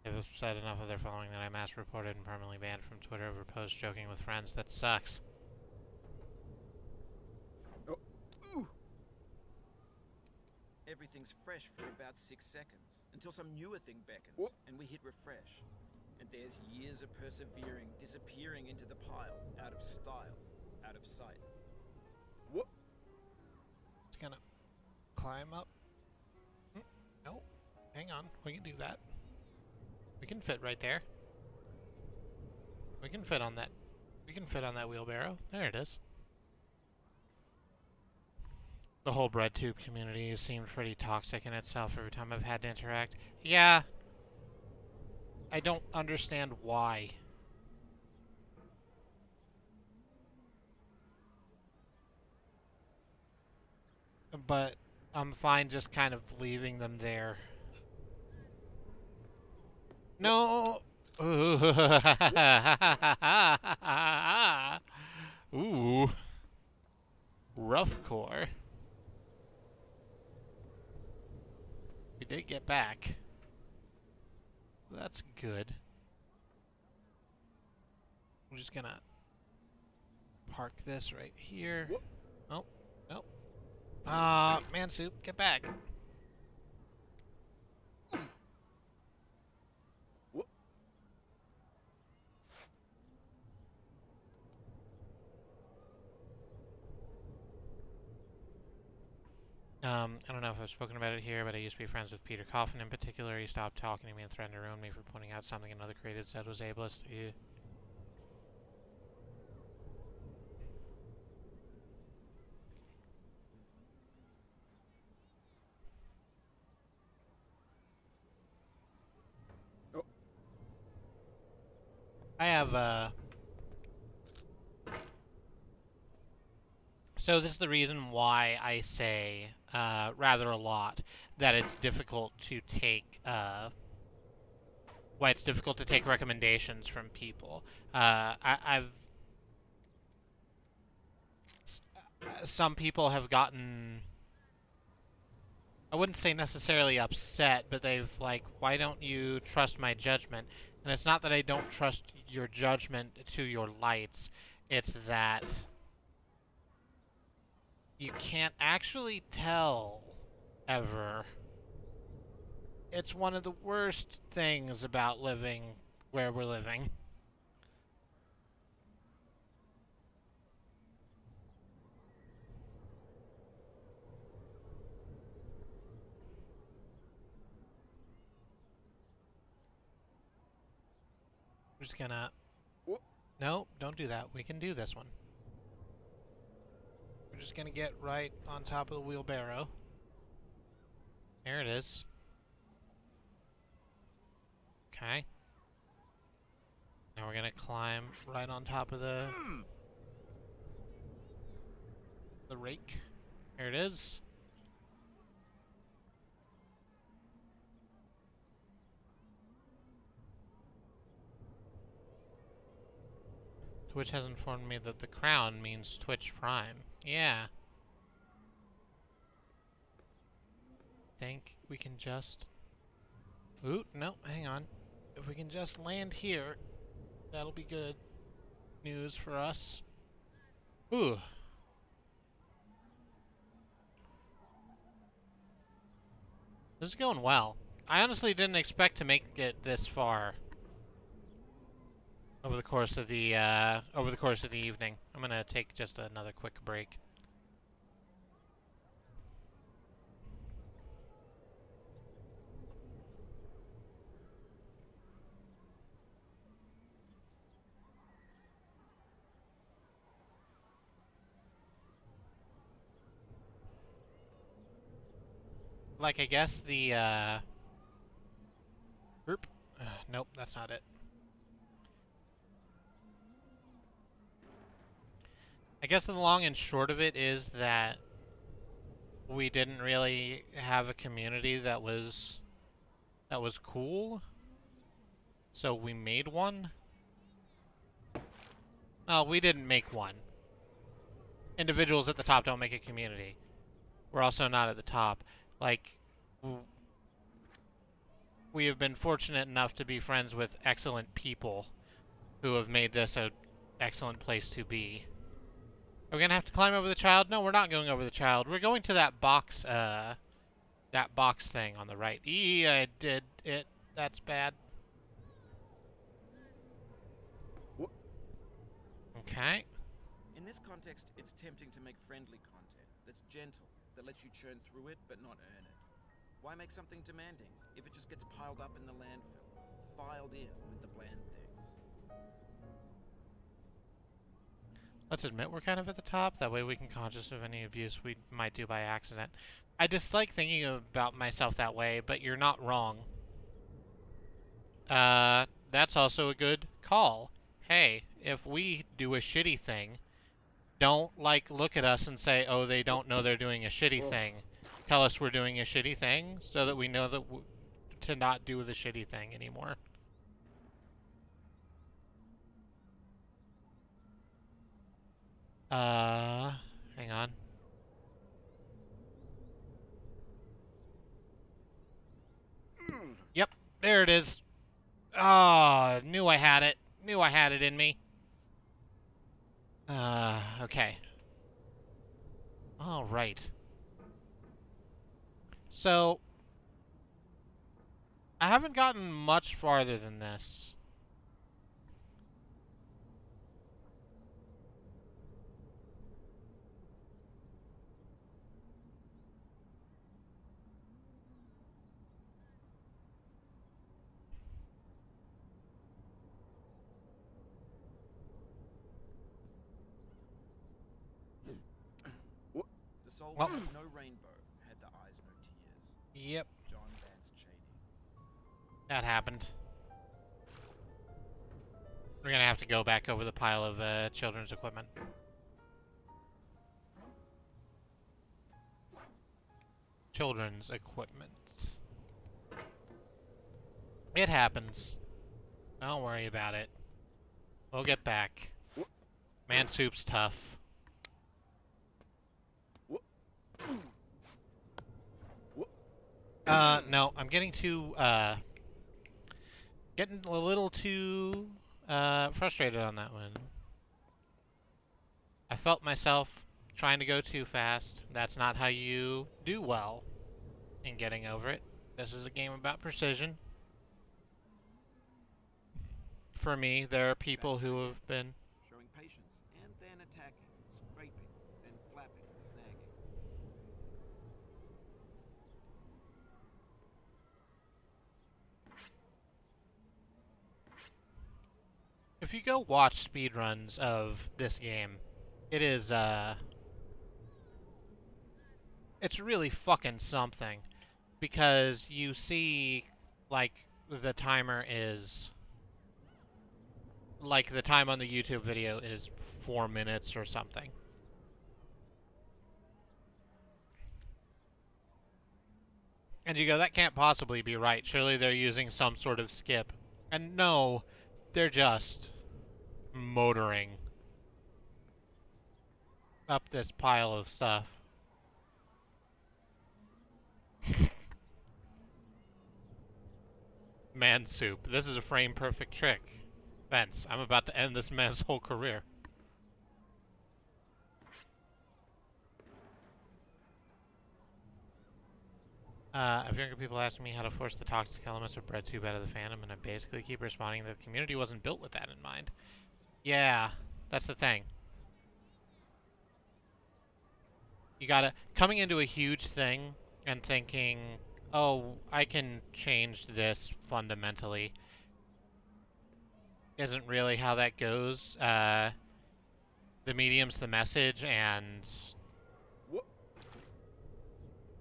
They've said enough of their following that I mass reported and permanently banned from Twitter over posts joking with friends. That sucks.
Oh. Ooh. Everything's fresh for about 6 seconds, until some newer thing beckons, and we hit refresh. And there's years of persevering disappearing into the pile, out of style, out of sight. What?
It's gonna climb up. No, hang on. We can do that. We can fit right there. We can fit on that. We can fit on that wheelbarrow. There it is. The whole bread tube community has seemed pretty toxic in itself every time I've had to interact. Yeah. I don't understand why. But I'm fine just kind of leaving them there. No! Ooh. Rough core. We did get back. That's good. I'm just gonna park this right here. Oh, nope. Man soup, get back. I don't know if I've spoken about it here, but I used to be friends with Peter Coffin in particular. He stopped talking to me and threatened to ruin me for pointing out something another creator said was ableist. Ew.
Oh.
I have, So this is the reason why I say, rather a lot, that it's difficult to take, why it's difficult to take recommendations from people. Some people have gotten, I wouldn't say necessarily upset, but they've like, why don't you trust my judgment? And it's not that I don't trust your judgment to your lights, it's that you can't actually tell, ever. It's one of the worst things about living where we're living. I'm just gonna... No, don't do that. We can do this one. We're just gonna get right on top of the wheelbarrow. There it is. Okay. Now we're gonna climb right on top of the rake. There it is. Twitch has informed me that the crown means Twitch Prime. Yeah. Think we can just... Ooh, no, hang on. If we can just land here, that'll be good news for us. Ooh. This is going well. I honestly didn't expect to make it this far over the course of the evening. I'm gonna take just another quick break. Like, I guess the, nope, that's not it. I guess the long and short of it is that we didn't really have a community that was cool. So we made one. Oh, we didn't make one. Individuals at the top don't make a community. We're also not at the top. Like, we have been fortunate enough to be friends with excellent people who have made this an excellent place to be. Are we gonna have to climb over the child? No, we're not going over the child. We're going to that box thing on the right. I did it. That's bad. Okay.
In this context, it's tempting to make friendly content that's gentle, that lets you churn through it but not earn it. Why make something demanding if it just gets piled up in the landfill, filed in with the bland things?
Let's admit we're kind of at the top. That way we can conscious of any abuse we might do by accident. I dislike thinking about myself that way, but you're not wrong. That's also a good call. Hey, if we do a shitty thing, don't, like, look at us and say, oh, they don't know they're doing a shitty thing. Tell us we're doing a shitty thing so that we know that to not do the shitty thing anymore. Hang on. Yep, there it is. Oh, knew I had it. Knew I had it in me. Okay. All right. So, I haven't gotten much farther than this.
The soul
Well,
with no rainbow had the eyes, no tears.
yep,
John Vance Cheney.
that happened. We're gonna have to go back over the pile of children's equipment. Children's equipment. It happens. Don't worry about it. We'll get back. Man soup's tough. No, I'm getting a little too, frustrated on that one. I felt myself trying to go too fast. That's not how you do well in getting over it. This is a game about precision. For me, there are people who have been...
Showing patience, and then attacking, scraping, then flapping, snagging.
If you go watch speedruns of this game, it is, it's really fucking something. Because you see, like, the timer is... Like, the time on the YouTube video is 4 minutes or something. And you go, that can't possibly be right. Surely they're using some sort of skip. And no, they're just motoring up this pile of stuff. Man soup. This is a frame perfect trick. Vince, I'm about to end this man's whole career. I've younger people asking me how to force the toxic elements of bread tube out of the fandom, and I basically keep responding that the community wasn't built with that in mind. Yeah, that's the thing. You gotta... Coming into a huge thing and thinking, oh, I can change this fundamentally, isn't really how that goes. The medium's the message, and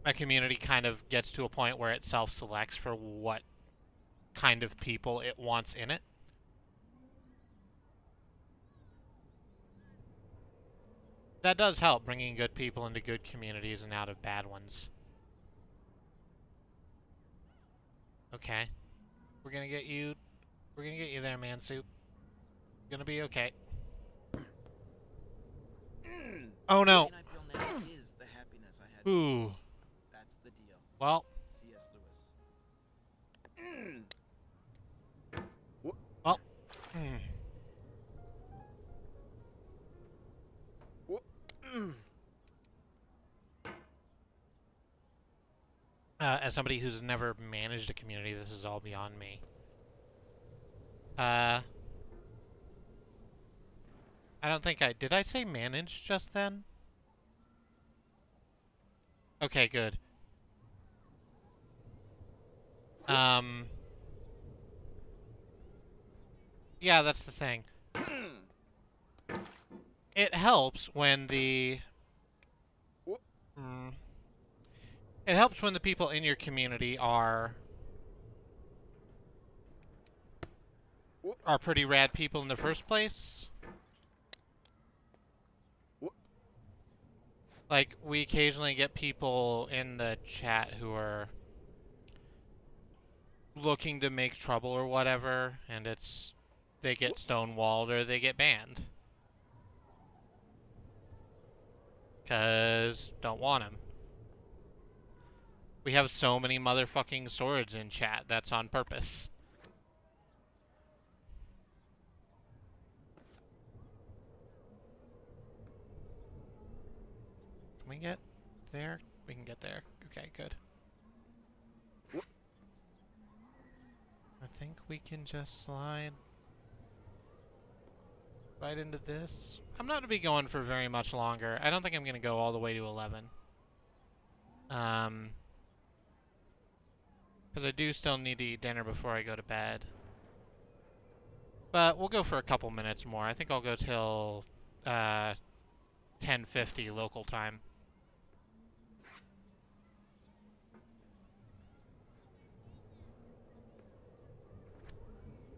a community kind of gets to a point where it self-selects for what kind of people it wants in it. That does help, bringing good people into good communities and out of bad ones. Okay. We're gonna get you there, man soup. Gonna be okay. Oh no!
The pain I feel now is the happiness I had.
Ooh.
That's the deal.
Well.
C.S.
Well. As somebody who's never managed a community, this is all beyond me. I don't think I... Did I say manage just then? Okay, good. Yeah, that's the thing. It helps when the... It helps when the people in your community are pretty rad people in the first place. Like, we occasionally get people in the chat who are looking to make trouble or whatever, and it's... they get stonewalled or they get banned. 'Cause don't want them. We have so many motherfucking swords in chat, that's on purpose. Can we get there? We can get there. Okay, good. I think we can just slide right into this. I'm not going to be going for very much longer. I don't think I'm going to go all the way to 11. Because I do still need to eat dinner before I go to bed. But we'll go for a couple minutes more. I think I'll go till 10:50 local time.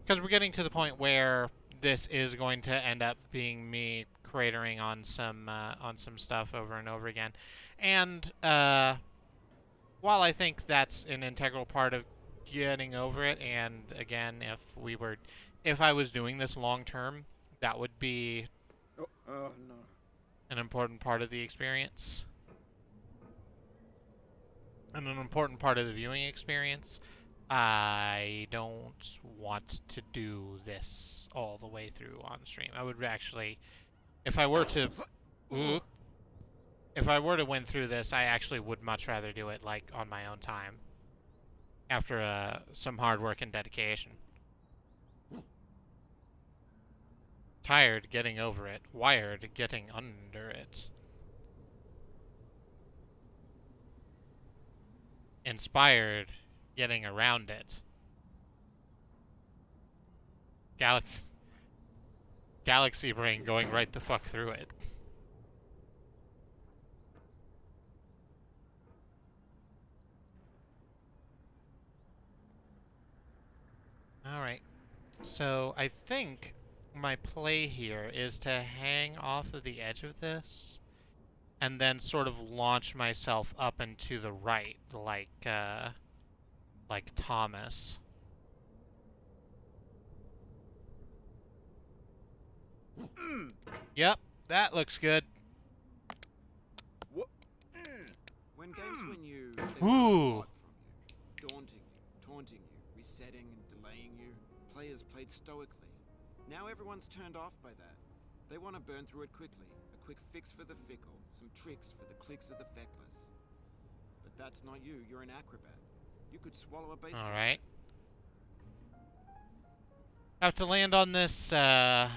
Because we're getting to the point where this is going to end up being me cratering on some stuff over and over again. And while I think that's an integral part of getting over it, and again, if I was doing this long term, that would be
no.
an important part of the experience. And an important part of the viewing experience. I don't want to do this all the way through on stream. I would actually, if I were to win through this, I actually would much rather do it like on my own time after some hard work and dedication. Tired getting over it, wired getting under it. Inspired getting around it. Galaxy brain going right the fuck through it. Alright. So, I think my play here is to hang off of the edge of this and then sort of launch myself up and to the right, like Thomas. Yep, that looks good.
When games win you,
Ooh.
daunting you, taunting you, resetting and delaying you, players played stoically. Now everyone's turned off by that. They want to burn through it quickly. A quick fix for the fickle, some tricks for the clicks of the feckless. But that's not you, you're an acrobat. You could swallow a baseball.
Alright. Have to land on this, have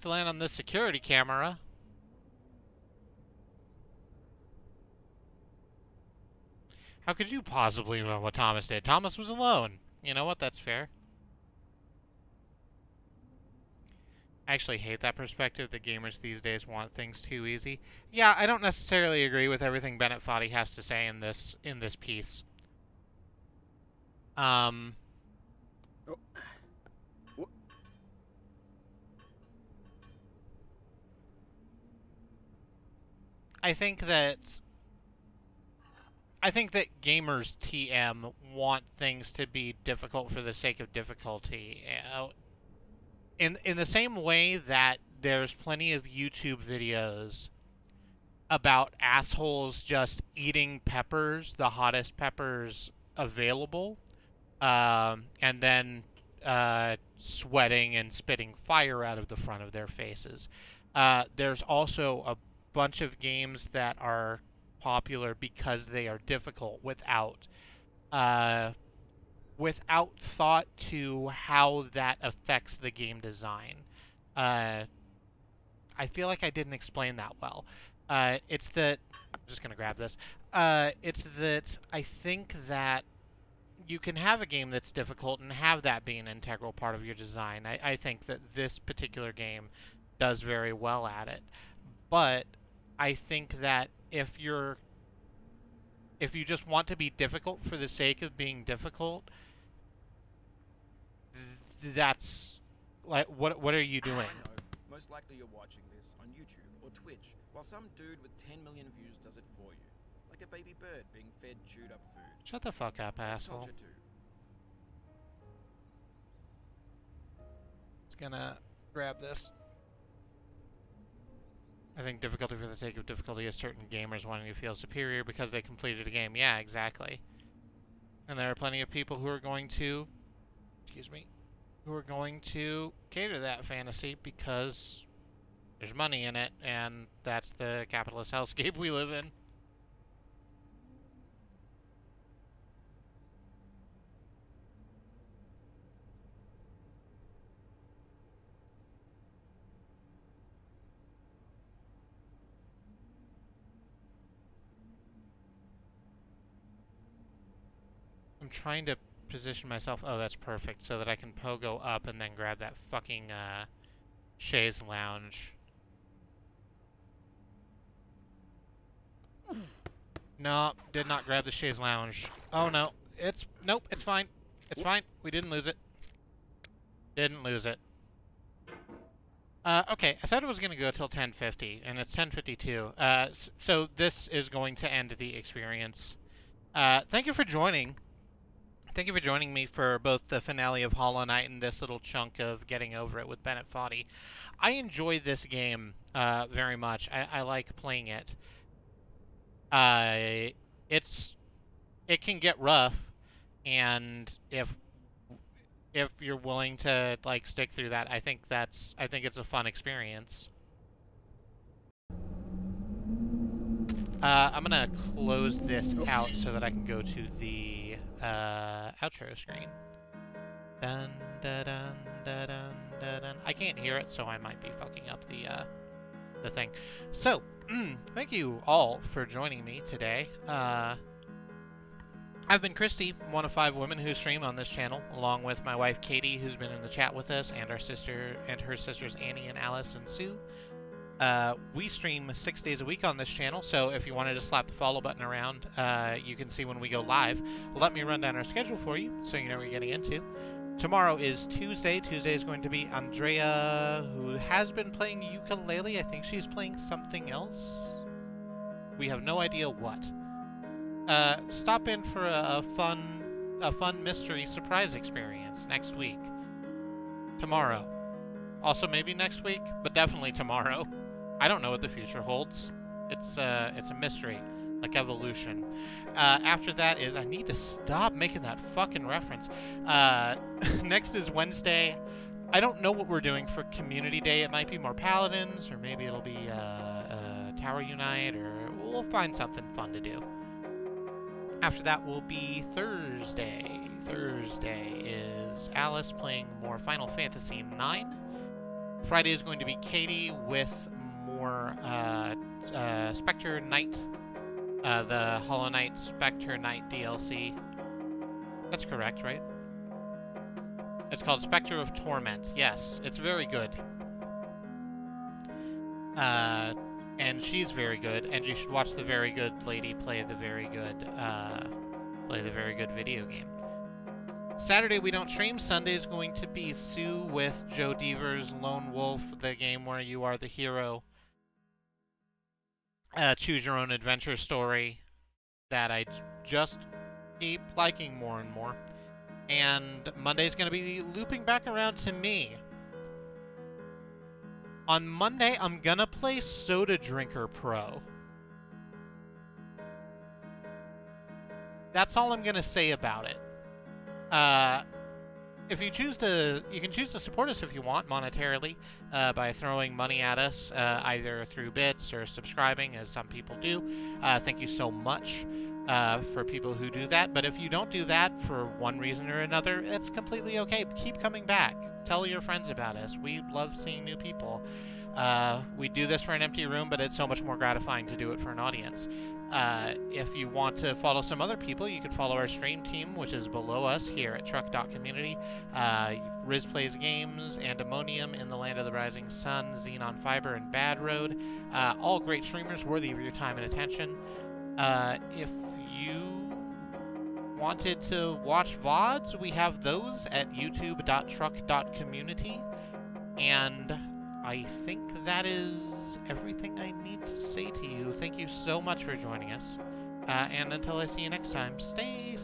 to land on this security camera. How could you possibly know what Thomas did? Thomas was alone. You know what? That's fair. I actually hate that perspective that gamers these days want things too easy. Yeah, I don't necessarily agree with everything Bennet Foddy has to say in this piece. I think that gamers TM want things to be difficult for the sake of difficulty. In the same way that there's plenty of YouTube videos about assholes just eating peppers, the hottest peppers available, and then sweating and spitting fire out of the front of their faces. There's also a bunch of games that are popular because they are difficult uh, without thought to how that affects the game design. Uh, I feel like I didn't explain that well. It's that I'm just gonna grab this. It's that I think that you can have a game that's difficult and have that be an integral part of your design. I think that this particular game does very well at it. But I think that if you just want to be difficult for the sake of being difficult, that's like what are you doing?
I know. Most likely you're watching this on YouTube or Twitch, while some dude with 10 million views does it for you. Like a baby bird being fed chewed up food.
Shut the fuck up,
That's
asshole.
culture too.
It's gonna grab this. I think difficulty for the sake of difficulty is certain gamers wanting to feel superior because they completed a game. Yeah, exactly. And there are plenty of people who are going to, excuse me, who are going to cater to that fantasy because there's money in it, and that's the capitalist hellscape we live in. I'm trying to position myself. Oh, that's perfect. So that I can pogo up and then grab that fucking chaise lounge. No, did not grab the chaise lounge. Oh no, nope, it's fine. It's fine. We didn't lose it. Didn't lose it. Okay, I said it was going to go till 10:50, and it's 10:52. So this is going to end the experience. Thank you for joining. Thank you for joining me for both the finale of Hollow Knight and this little chunk of Getting Over It with Bennet Foddy. I enjoy this game very much. I like playing it. It can get rough, and if you're willing to like stick through that, I think it's a fun experience. I'm gonna close this out so that I can go to the outro screen. Dun, dun, dun, dun, dun, dun, dun. I can't hear it, so I might be fucking up the thing. So, thank you all for joining me today. I've been Kristie, one of 5 women who stream on this channel, along with my wife Katie, who's been in the chat with us, and her sisters Annie and Alice and Sue. We stream 6 days a week on this channel, so if you wanted to slap the follow button around, you can see when we go live. Let me run down our schedule for you, so you know what you're getting into. Tomorrow is Tuesday. Tuesday is going to be Andrea, who has been playing ukulele. I think she's playing something else. We have no idea what. Stop in for a fun mystery surprise experience next week. Tomorrow. Also maybe next week, but definitely tomorrow. I don't know what the future holds. It's a mystery, like evolution. After that is, I need to stop making that fucking reference. Next is Wednesday. I don't know what we're doing for Community Day. It might be more Paladins, or maybe it'll be Tower Unite, or we'll find something fun to do. After that will be Thursday. Thursday is Alice playing more Final Fantasy IX. Friday is going to be Katie with more Spectre Knight, the Hollow Knight Spectre Knight DLC. That's correct, right? It's called Spectre of Torment. Yes, it's very good. And she's very good, and you should watch the very good lady play the very good video game. Saturday we don't stream. Sunday is going to be Sue with Joe Deaver's Lone Wolf, the game where you are the hero. Choose your own adventure story that I just keep liking more and more. And Monday's going to be looping back around to me. On Monday, I'm gonna play Soda Drinker Pro. That's all I'm gonna say about it. Uh, if you choose to, you can choose to support us if you want monetarily by throwing money at us, either through bits or subscribing, as some people do. Thank you so much for people who do that. But if you don't do that for one reason or another, it's completely okay. Keep coming back. Tell your friends about us. We love seeing new people. We do this for an empty room, but it's so much more gratifying to do it for an audience. If you want to follow some other people, you can follow our stream team, which is below us here at truck.community. Riz Plays Games, Andemonium, In the Land of the Rising Sun, Xenon Fiber, and Bad Road. All great streamers worthy of your time and attention. If you wanted to watch VODs, we have those at youtube.truck.community. And I think that is everything I need to say to you. Thank you so much for joining us. And until I see you next time, stay